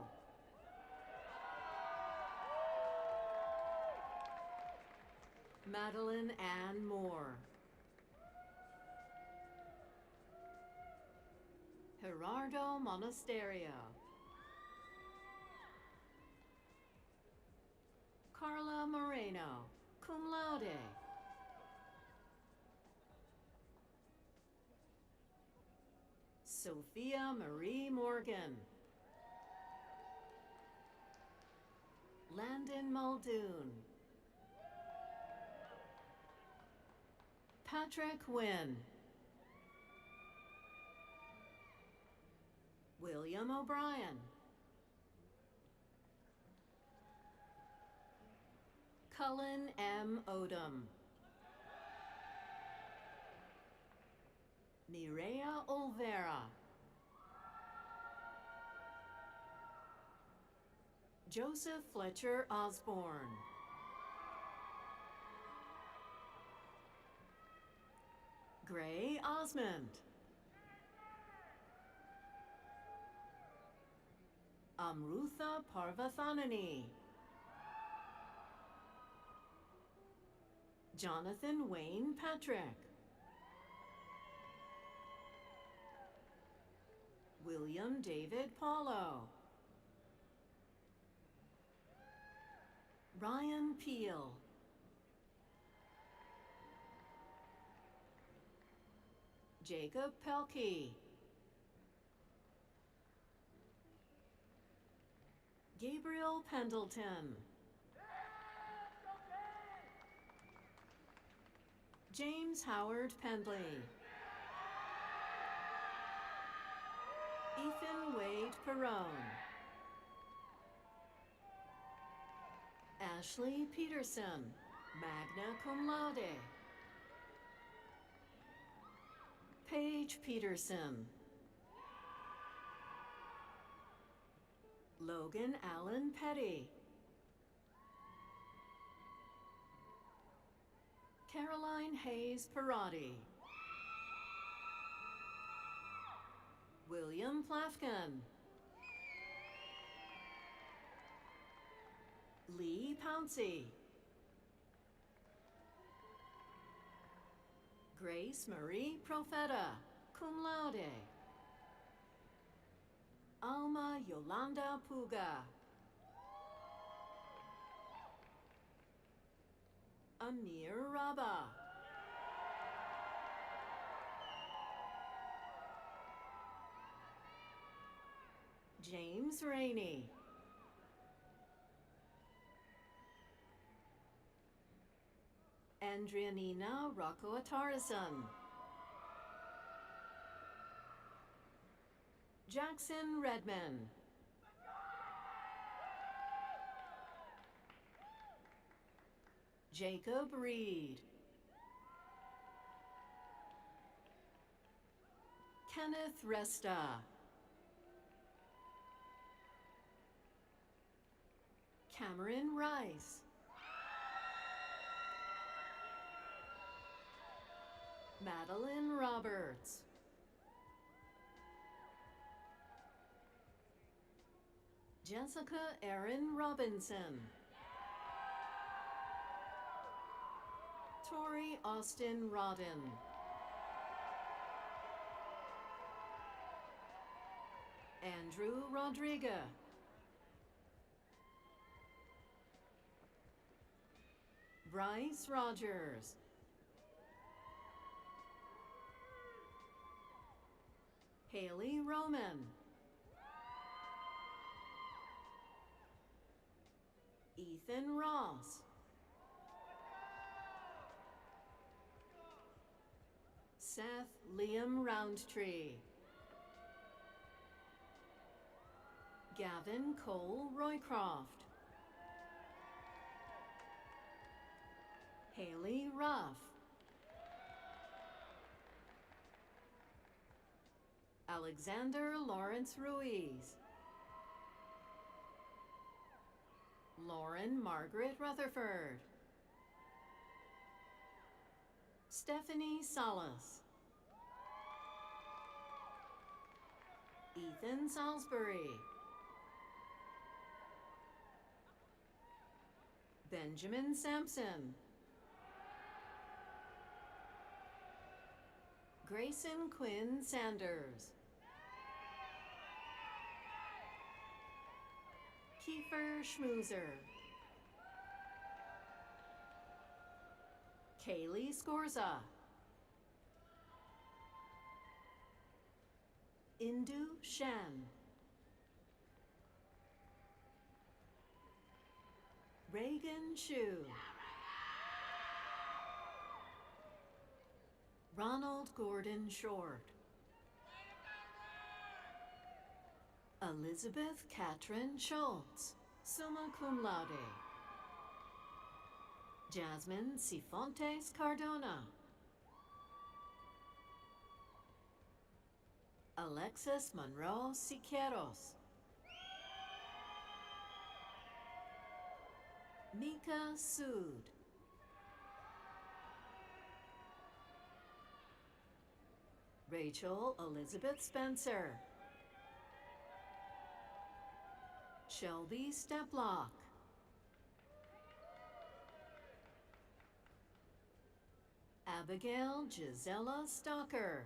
Madeline Ann Moore. Gerardo Monasterio. Carla Moreno, cum laude. Sophia Marie Morgan. Landon Muldoon. Patrick Wynn. William O'Brien. Cullen M. Odom. Mireya Olvera. Joseph Fletcher Osborne. Gray Osmond. Amrutha Parvathanani. Jonathan Wayne Patrick. William David Paulo. Ryan Peel. Jacob Pelkey. Gabriel Pendleton. James Howard Pendley. Ethan Wade Perrone. Ashley Peterson, magna cum laude. Paige Peterson. Logan Allen Petty. Caroline Hayes Parati. William Plafkin. Lee Pouncey. Grace Marie Profeta, cum laude. Alma Yolanda Puga. Amir Rabah. James Rainey. Andrianina Rocco Atarason. Jackson Redman. Jacob Reed. Kenneth Resta. Cameron Rice. Madeline Roberts. Jessica Erin Robinson. Tori Austin Rodden. Andrew Rodriguez. Bryce Rogers. Haley Roman. Ethan Ross. Seth Liam Roundtree. Gavin Cole Roycroft. Haley Ruff. Alexander Lawrence Ruiz. Lauren Margaret Rutherford. Stephanie Salas. Ethan Salisbury. Benjamin Sampson. Grayson Quinn Sanders. Kiefer Schmoozer. Kaylee Scorza. Indu Shen. Reagan Shu. Ronald Gordon Short. Elizabeth Katrin Schultz, summa cum laude. Jasmine Cifontes Cardona. Alexis Monroe Siqueiros. Mika Sood. Rachel Elizabeth Spencer. Shelby Steplock. Abigail Gisela Stalker.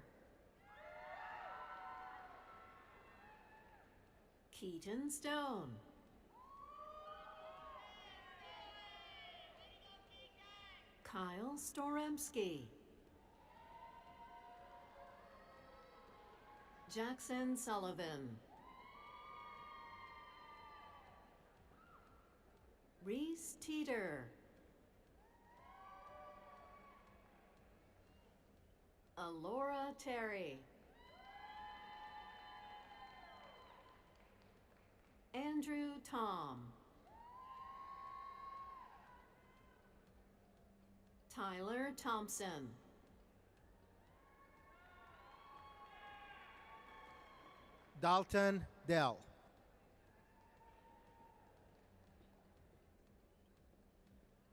Keaton Stone. Kyle Storemski. Jackson Sullivan. Reese Teeter. Alora Terry. Andrew Tom. Tyler Thompson. Dalton Dell.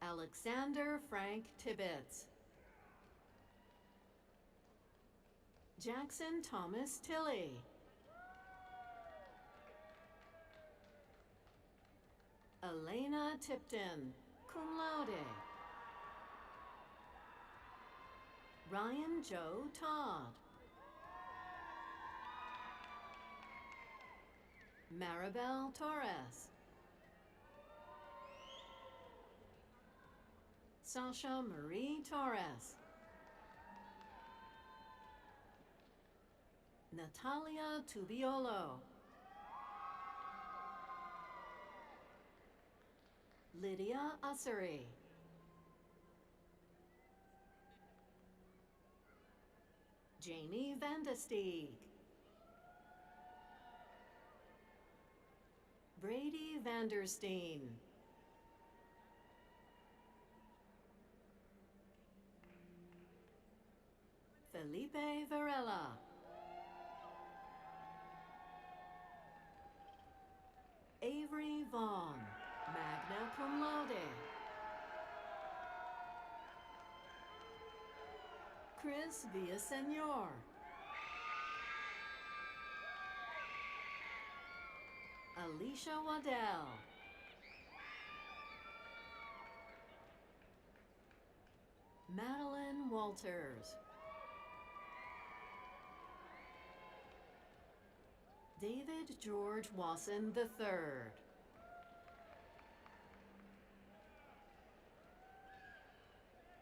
Alexander Frank Tibbetts. Jackson Thomas Tilley. Elena Tipton, cum laude. Ryan Joe Todd. Maribel Torres. Sasha Marie Torres. Natalia Tubiolo. Lydia Ussery. Jamie Vandesteeg. Brady Vandersteen. Felipe Varela. Avery Vaughn, magna cum laude. Chris Villasenor. Alicia Waddell. Madeline Walters. David George Wasson III.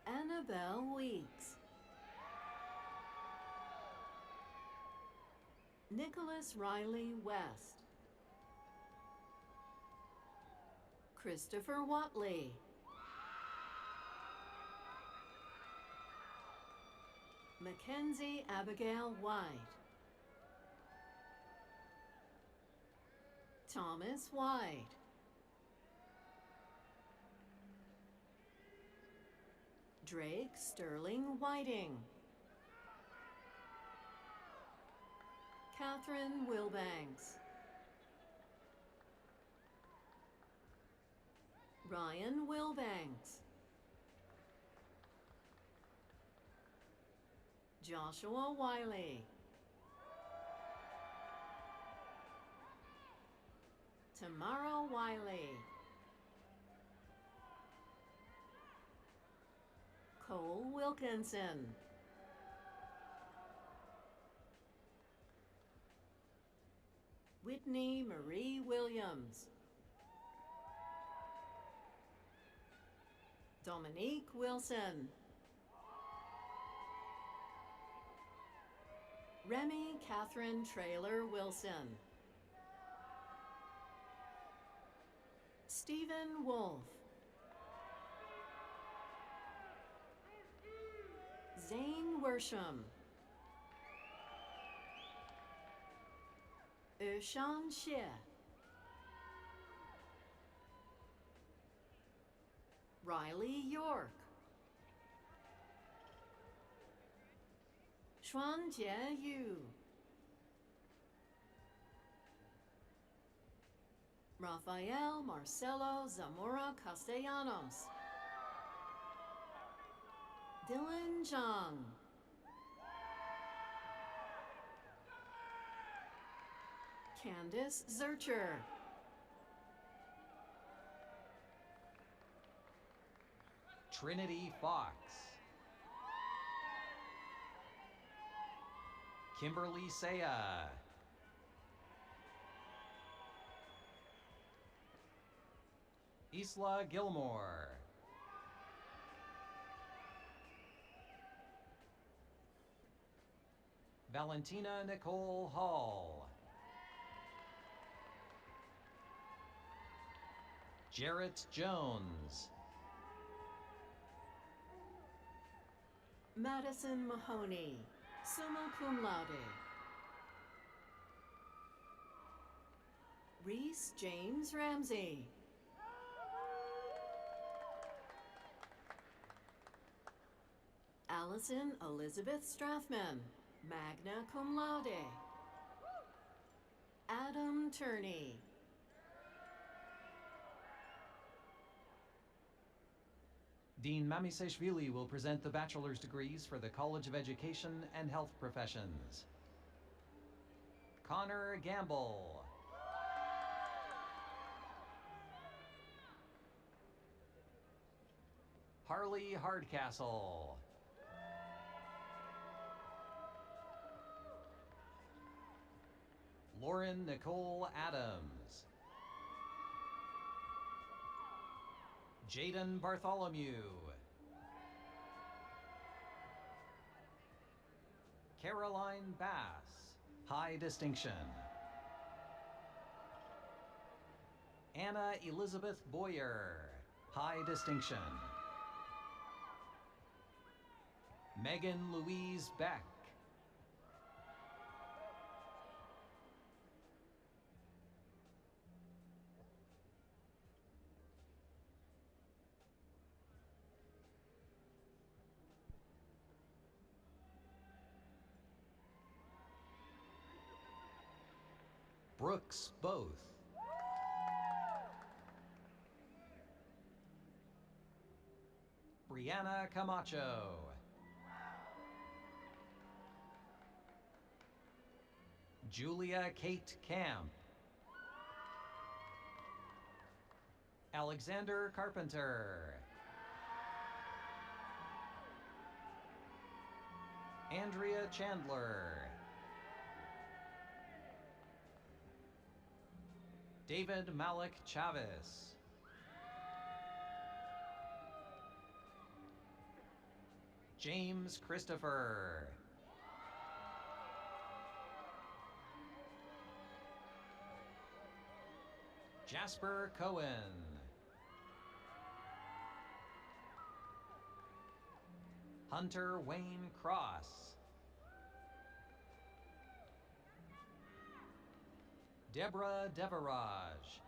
Annabelle Weeks. Nicholas Riley West. Christopher Watley. Mackenzie Abigail White. Thomas White. Drake Sterling Whiting. Catherine Wilbanks. Ryan Wilbanks. Joshua Wiley. Tamara Wiley. Cole Wilkinson. Whitney Marie Williams. Dominique Wilson. Remy Catherine Traylor Wilson. Stephen Wolf. Zane Worsham. Ershan Sheh. Riley York. Xuanjie Yu. Rafael Marcelo Zamora Castellanos. Dylan Zhang. Candace Zurcher. Trinity Fox. Kimberly Saya. Isla Gilmore. Valentina Nicole Hall. Jarrett Jones. Madison Mahoney, summa cum laude. Reese James Ramsey. Allison Elizabeth Strathman, magna cum laude. Adam Turney. Dean Mamiseshvili will present the bachelor's degrees for the College of Education and Health Professions. Connor Gamble. Harley Hardcastle. Lauren Nicole Adams. Jaden Bartholomew. Caroline Bass, high distinction. Anna Elizabeth Boyer, high distinction. Megan Louise Beck. Brooks Both. Brianna Camacho. Julia Kate Camp. Alexander Carpenter. Andrea Chandler. David Malik Chavez. James Christopher. Jasper Cohen. Hunter Wayne Cross. Deborah Devaraj.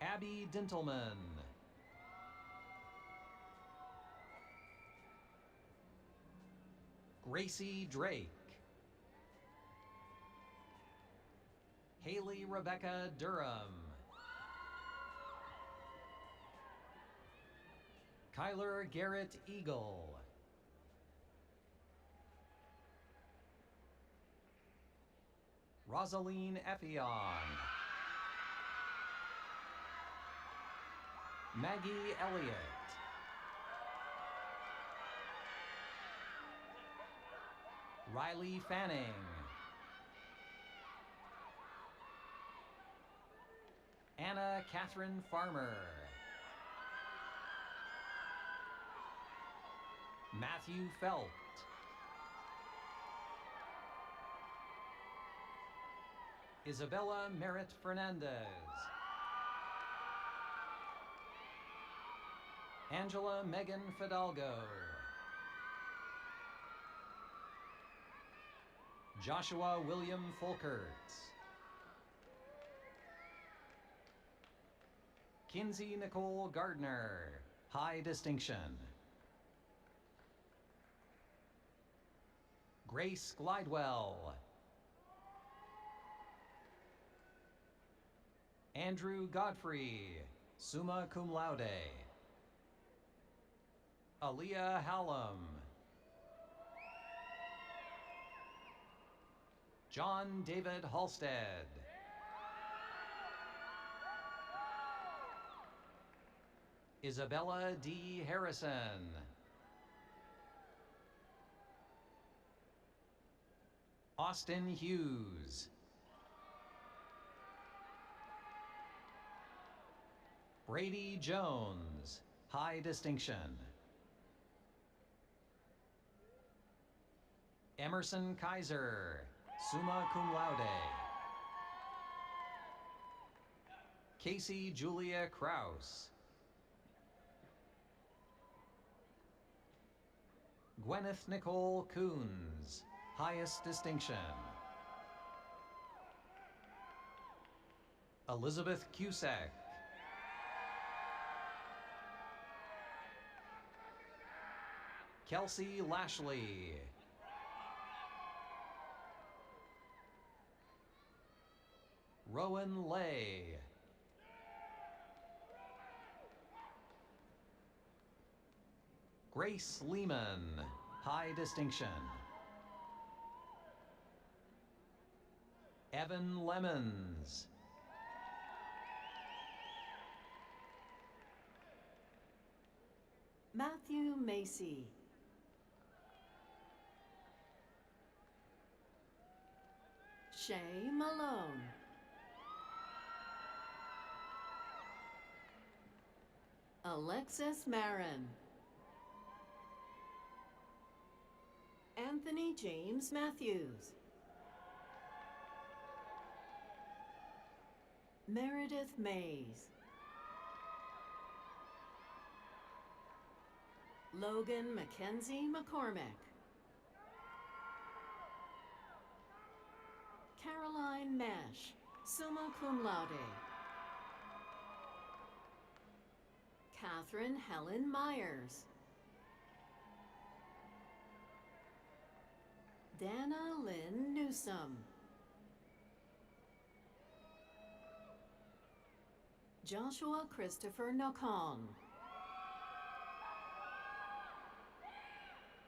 Abby Dintelman. Gracie Drake. Haley Rebecca Durham. Kyler Garrett Eagle. Rosaline Effion. Maggie Elliott. Riley Fanning. Anna Catherine Farmer. Matthew Felt. Isabella Merritt Fernandez. Angela Megan Fidalgo. Joshua William Folkert. Kinsey Nicole Gardner, high distinction. Grace Glidewell. Andrew Godfrey, summa cum laude. Aaliyah Hallam. John David Halstead. Isabella D. Harrison. Austin Hughes. Brady Jones, high distinction. Emerson Kaiser, summa cum laude. Casey Julia Kraus. Gwyneth Nicole Coons, highest distinction. Elizabeth Cusack. Kelsey Lashley. Rowan Lay. Grace Lehman, high distinction. Evan Lemons. Matthew Macy. Shay Malone. Alexis Marin. Anthony James Matthews. Meredith Mays. Logan Mackenzie McCormick. Caroline Mesh, summa cum laude. Catherine Helen Myers. Dana Lynn Newsom. Joshua Christopher Nocon.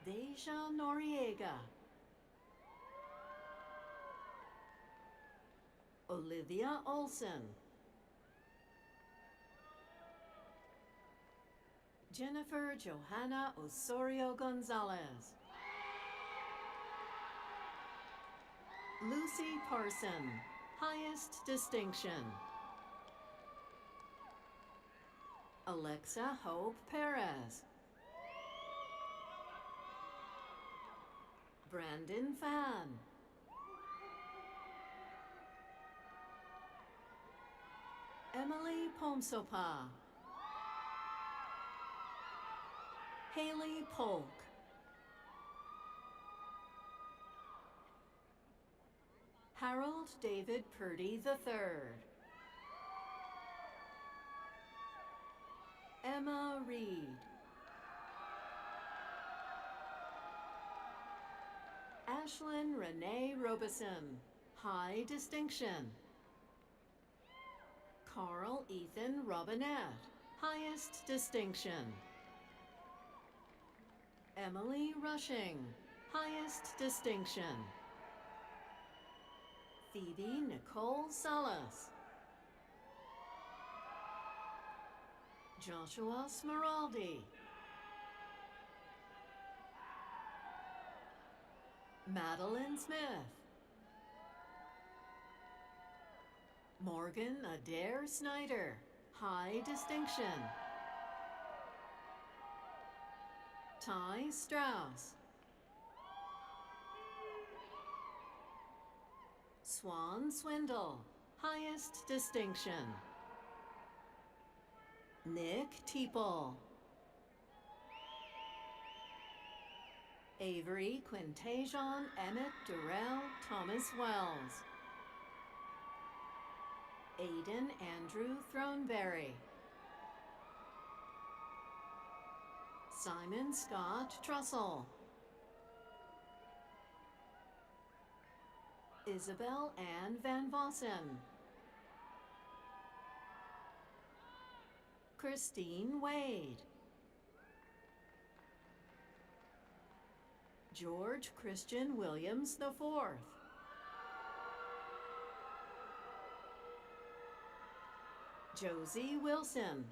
Deja Noriega. Olivia Olson. Jennifer Johanna Osorio Gonzalez. Lucy Parson, highest distinction. Alexa Hope Perez. Brandon Fan. Emily Pomsopa. Haley Polk. Harold David Purdy III. Emma Reed. Ashlyn Renee Robeson, high distinction. Carl Ethan Robinette, highest distinction. Emily Rushing, highest distinction. Phoebe Nicole Salas. Joshua Smeraldi. Madeline Smith. Morgan Adair Snyder, high distinction. Ty Strauss. Swan Swindle, highest distinction. Nick Teeple. Avery Quintajon Emmett Durrell Thomas Wells. Aiden Andrew Throneberry, Simon Scott Trussell. Isabel Ann Van Vossen. Christine Wade. George Christian Williams IV. Josie Wilson.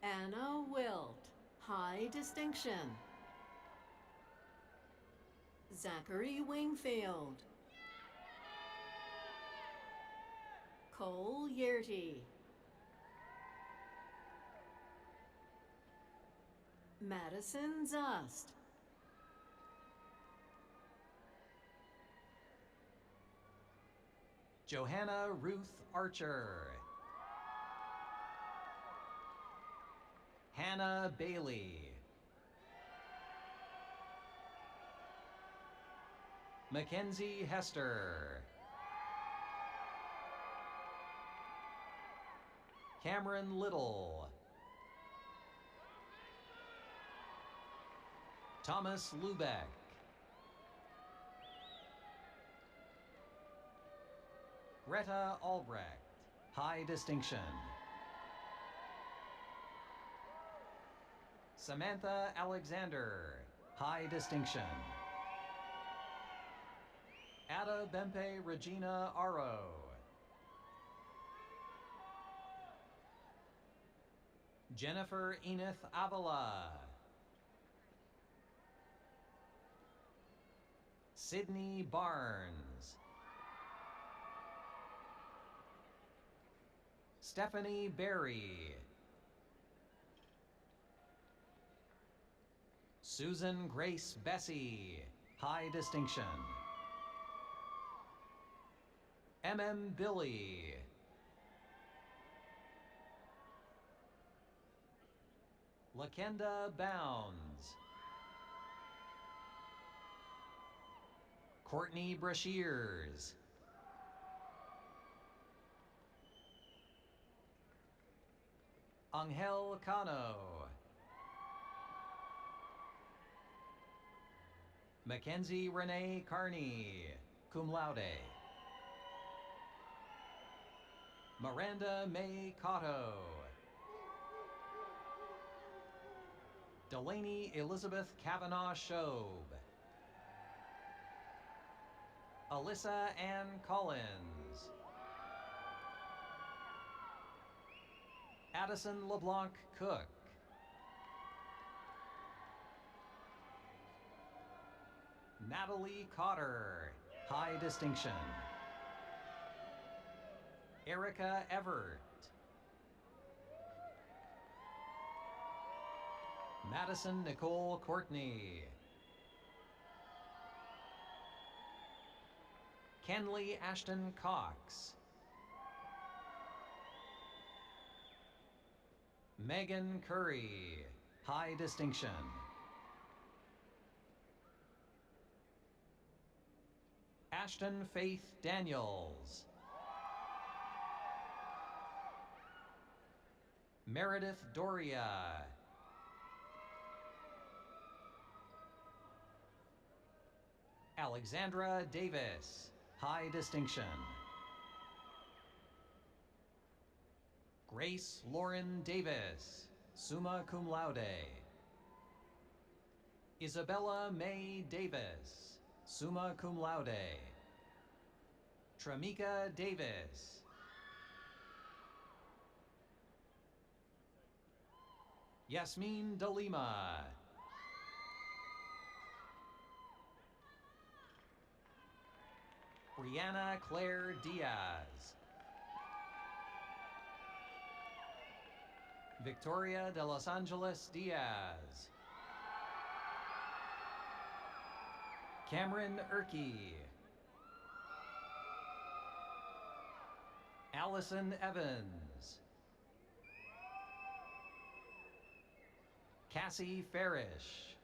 Anna Wilt, high distinction. Zachary Wingfield. Cole Yerty. Madison Zust. Johanna Ruth Archer. Hannah Bailey. Mackenzie Hester. Cameron Little. Thomas Lubeck. Greta Albrecht, high distinction. Samantha Alexander, high distinction. Ada Bempe Regina Aro. Jennifer Enith Avila. Sydney Barnes. Stephanie Berry. Susan Grace Bessie, high distinction. M.M. Billy. Lakenda Bounds. Courtney Brashears. Angel Cano. Mackenzie Renee Carney, cum laude. Miranda May Cotto. Delaney Elizabeth Kavanaugh Shobe. Alyssa Ann Collins. Addison LeBlanc Cook. Natalie Cotter, high distinction. Erica Everett. Madison Nicole Courtney. Kenley Ashton Cox. Megan Curry, high distinction. Ashton Faith Daniels. Meredith Doria. Alexandra Davis, high distinction. Grace Lauren Davis, summa cum laude. Isabella May Davis, summa cum laude. Tramika Davis. Yasmin Dalima. Brianna Claire Diaz. Victoria de Los Angeles Diaz. Cameron Erkey. Allison Evans. Cassie Farish.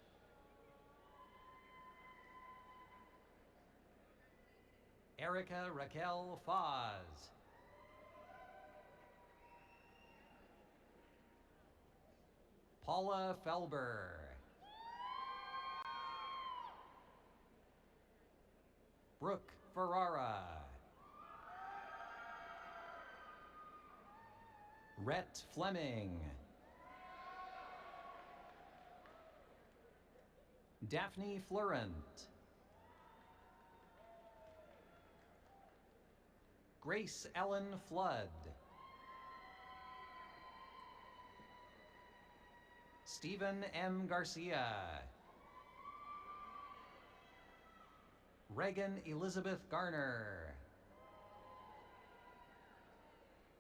Erica Raquel Foz. Paula Felber. Brooke Ferrara. Rhett Fleming. Daphne Florent. Grace Ellen Flood. Stephen M. Garcia. Reagan Elizabeth Garner.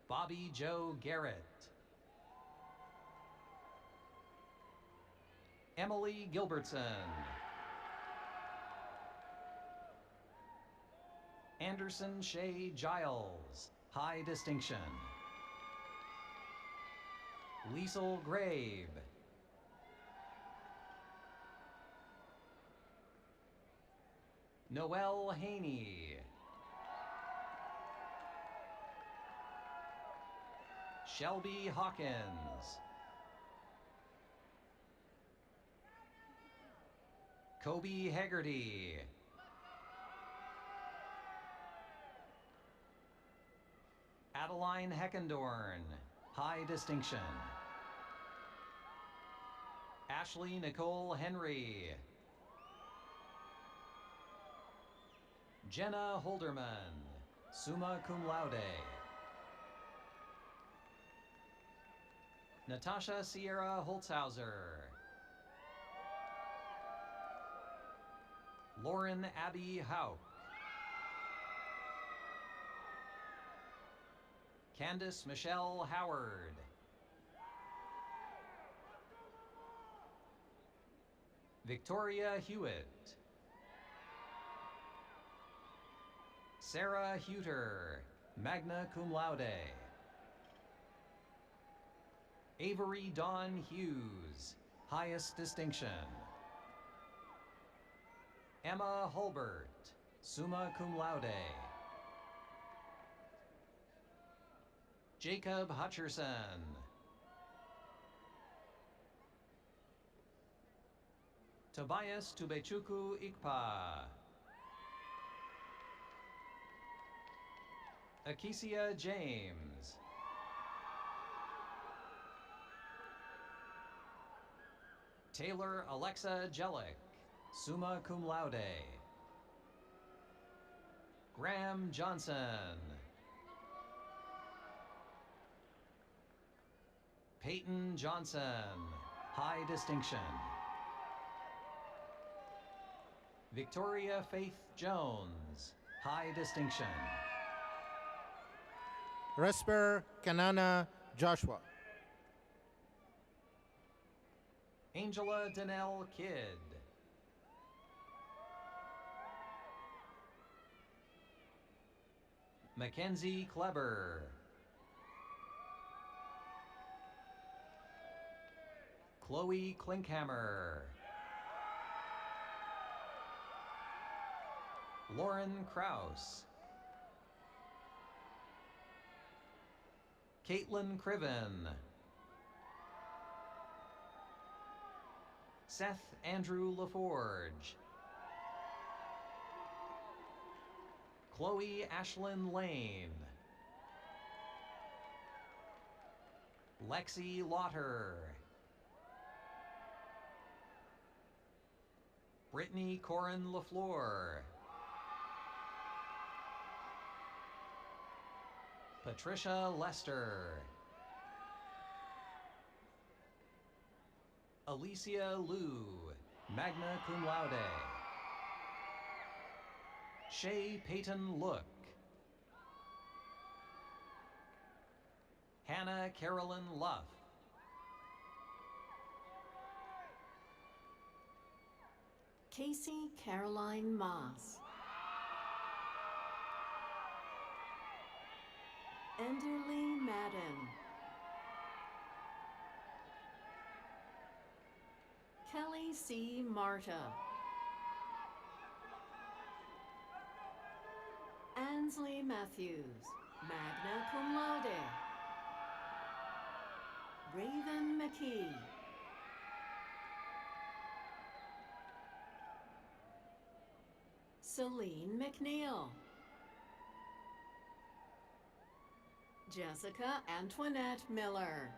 Bobby Joe Garrett. Emily Gilbertson. Anderson Shea Giles, high distinction. Liesel Grabe. Noel Haney. Shelby Hawkins. Kobe Haggerty. Adeline Heckendorn, high distinction. Ashley Nicole Henry. Jenna Holderman, summa cum laude. Natasha Sierra Holzhauser. Lauren Abby Hauk. Candace Michelle Howard. Victoria Hewitt. Sarah Huter, magna cum laude. Avery Dawn Hughes, highest distinction. Emma Hulbert, summa cum laude. Jacob Hutcherson. Tobias Tubechuku Ikpa. Akesia James. Taylor Alexa Jellick, summa cum laude. Graham Johnson. Peyton Johnson, high distinction. Victoria Faith Jones, high distinction. Resper Kanana Joshua. Angela Danelle Kidd. Mackenzie Kleber. Chloe Klinkhammer. Lauren Kraus. Caitlin Criven. Seth Andrew LaForge. Chloe Ashlyn Lane. Lexi Lauter. Brittany Corin LaFleur. Patricia Lester. Alicia Liu, magna cum laude. Shay Peyton Look. Hannah Carolyn Luff. Casey Caroline Moss. Enderly Madden. Kelly C. Marta. Ansley Matthews, magna cum laude. Raven McKee. Celine McNeil. Jessica Antoinette Miller.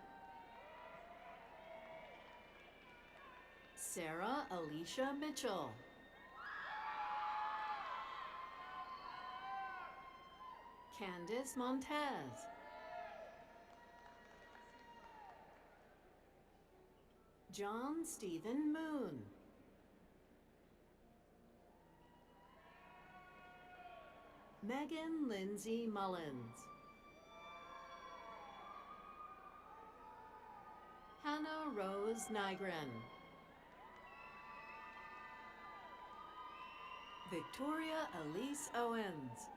Sarah Alicia Mitchell. Candice Montez. John Stephen Moon. Megan Lindsay Mullins. Hannah Rose Nygren. Victoria Elise Owens.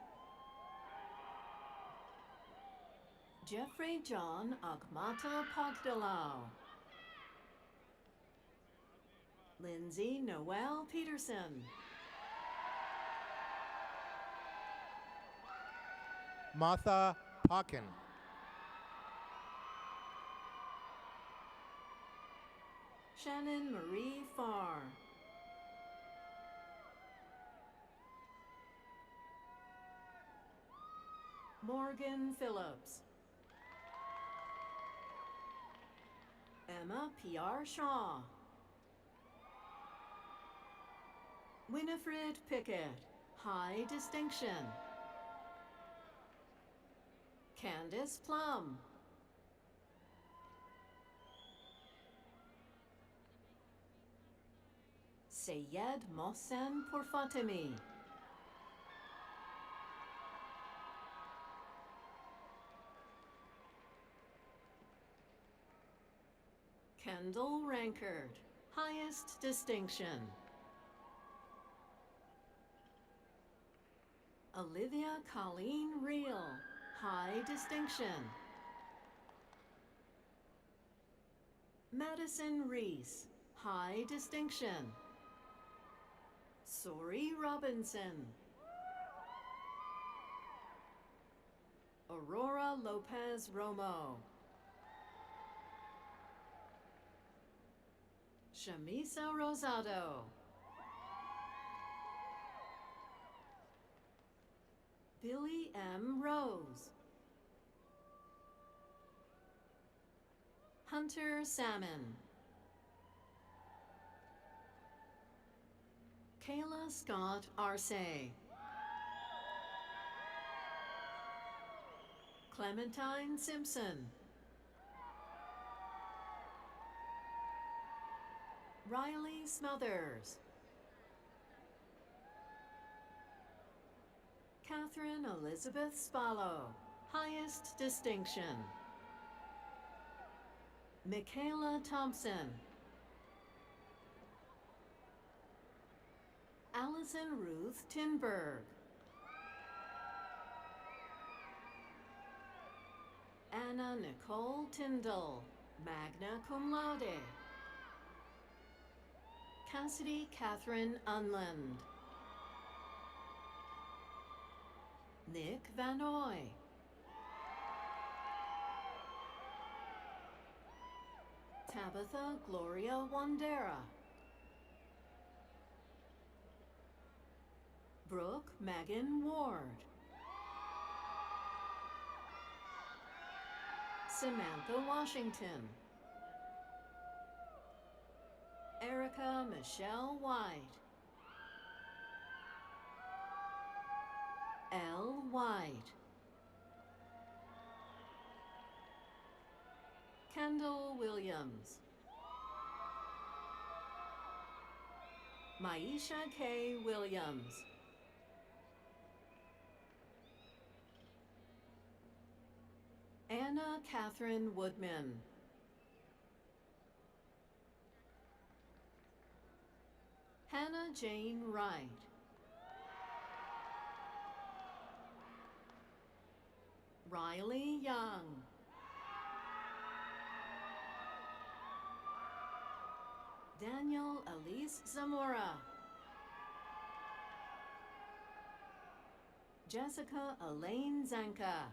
Jeffrey John Akmata Pogdalau. Lindsay Noel Peterson. Martha Parkin. Shannon Marie Farr. Morgan Phillips. Emma P.R. Shaw. Winifred Pickett, high distinction. Candace Plum. Sayed Mohsen Pourfatemi. Kendall Rankard, highest distinction. Olivia Colleen Reel, high distinction. Madison Reese, high distinction. Sori Robinson. Aurora Lopez Romo. Shamisa Rosado. Billy M. Rose. Hunter Salmon. Kayla Scott Arce. Clementine Simpson. Riley Smothers. Catherine Elizabeth Spallo, highest distinction. Michaela Thompson. Allison Ruth Tinberg. Anna Nicole Tyndall, magna cum laude. Cassidy Catherine Unland. Nick Vanoy. Tabitha Gloria Wandera. Brooke Megan Ward. Samantha Washington. Erica Michelle White. L. White. Kendall Williams. Maisha K. Williams. Anna Catherine Woodman. Hannah Jane Wright. Riley Young. Daniel Elise Zamora. Jessica Elaine Zanka.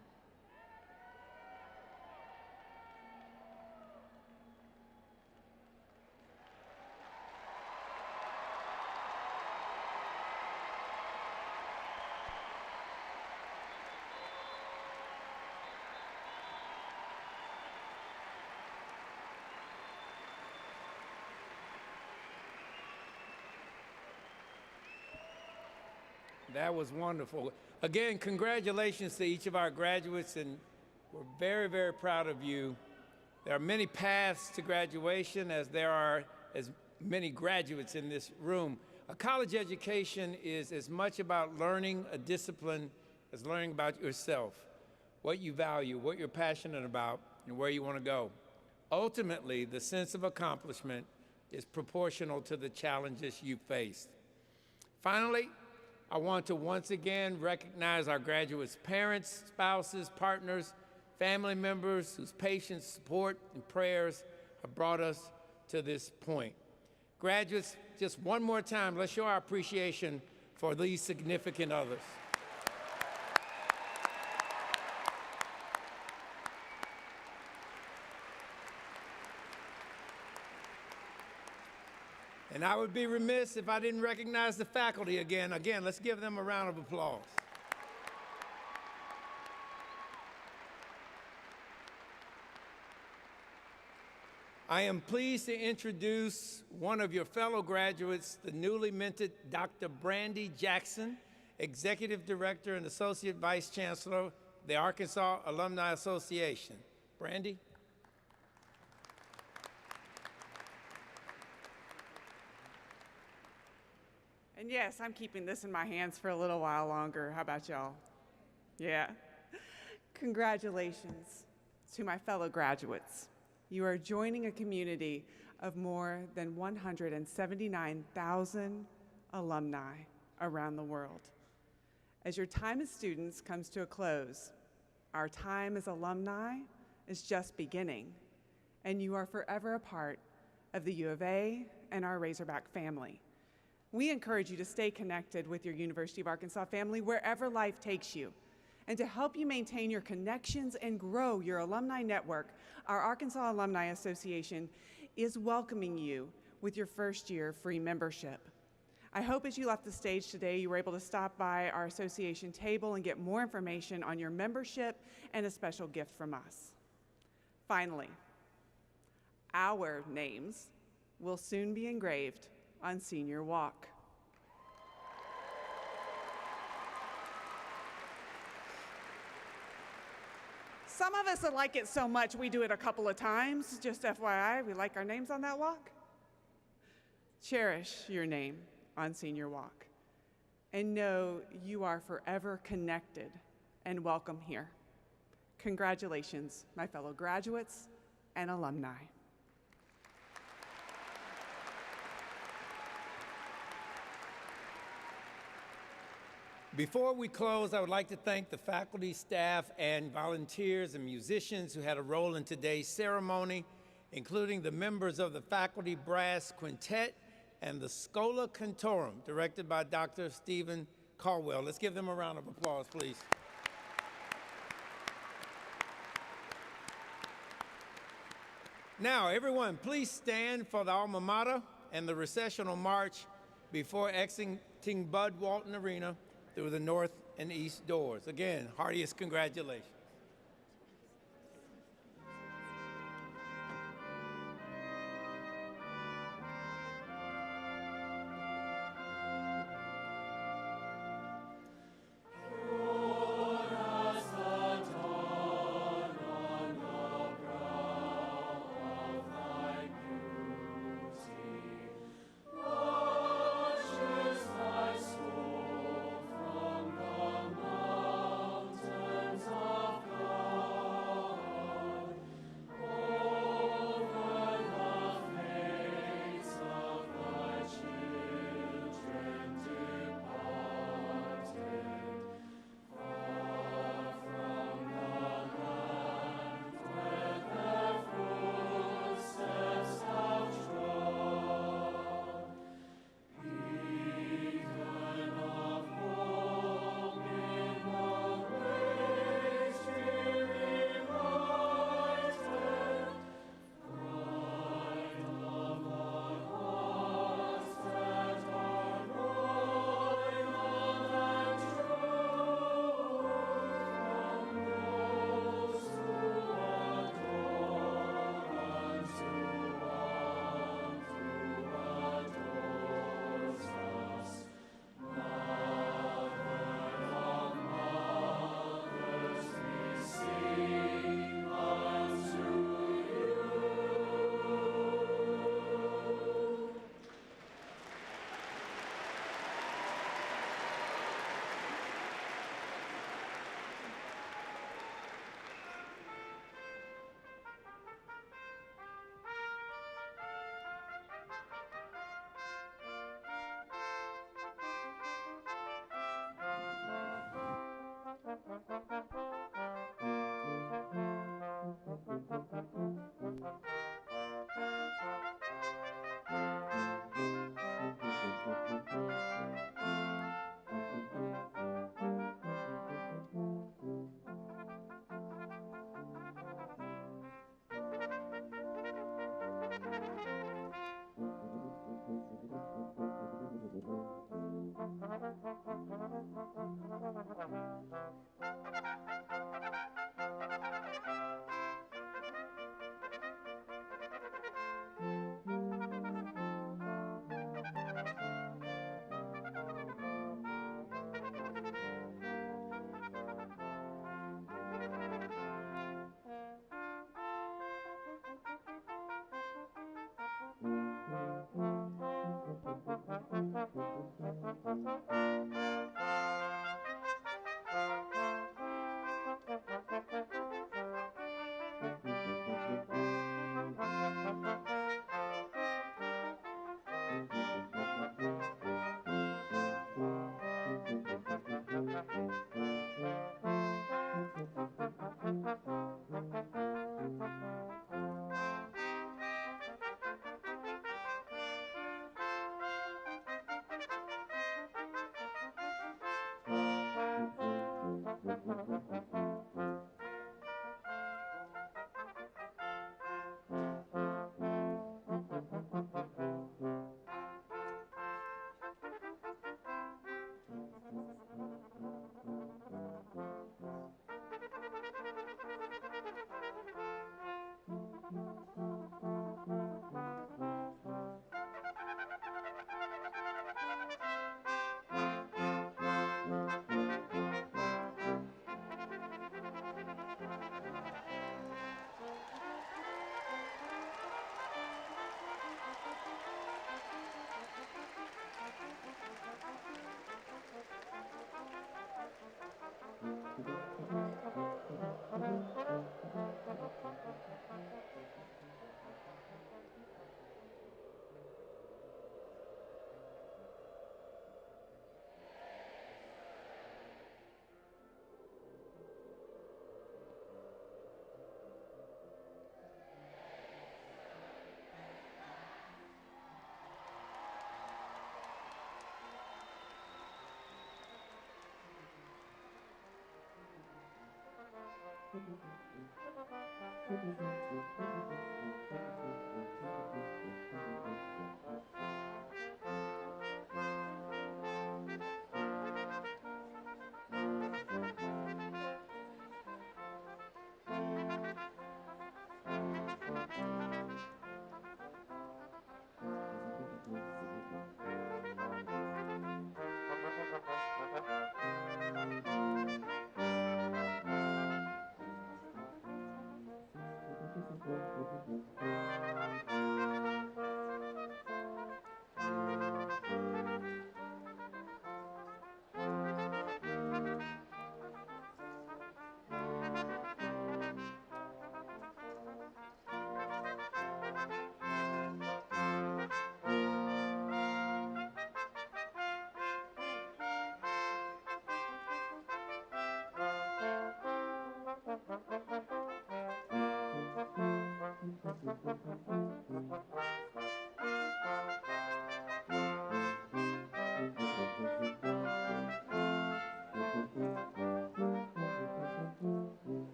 That was wonderful. Again, congratulations to each of our graduates, and we're very, very proud of you. There are many paths to graduation, as there are as many graduates in this room. A college education is as much about learning a discipline as learning about yourself, what you value, what you're passionate about, and where you want to go. Ultimately, the sense of accomplishment is proportional to the challenges you faced. Finally, I want to once again recognize our graduates' parents, spouses, partners, family members whose patience, support, and prayers have brought us to this point. Graduates, just one more time, let's show our appreciation for these significant others. And I would be remiss if I didn't recognize the faculty again. Again, let's give them a round of applause. I am pleased to introduce one of your fellow graduates, the newly minted Dr. Brandy Jackson, Executive Director and Associate Vice Chancellor of the Arkansas Alumni Association. Brandy? And yes, I'm keeping this in my hands for a little while longer. How about y'all? Yeah. Congratulations to my fellow graduates. You are joining a community of more than 179,000 alumni around the world. As your time as students comes to a close, our time as alumni is just beginning, and you are forever a part of the U of A and our Razorback family. We encourage you to stay connected with your University of Arkansas family wherever life takes you. And to help you maintain your connections and grow your alumni network, our Arkansas Alumni Association is welcoming you with your first year free membership. I hope as you left the stage today, you were able to stop by our association table and get more information on your membership and a special gift from us. Finally, our names will soon be engraved on Senior Walk. Some of us like it so much we do it a couple of times. Just FYI, we like our names on that walk. Cherish your name on Senior Walk and know you are forever connected and welcome here. Congratulations, my fellow graduates and alumni. Before we close, I would like to thank the faculty, staff, and volunteers and musicians who had a role in today's ceremony, including the members of the Faculty Brass Quintet and the Schola Cantorum, directed by Dr. Stephen Caldwell. Let's give them a round of applause, please. Now, everyone, please stand for the alma mater and the recessional march before exiting Bud Walton Arena through the north and east doors. Again, heartiest congratulations. Mountains of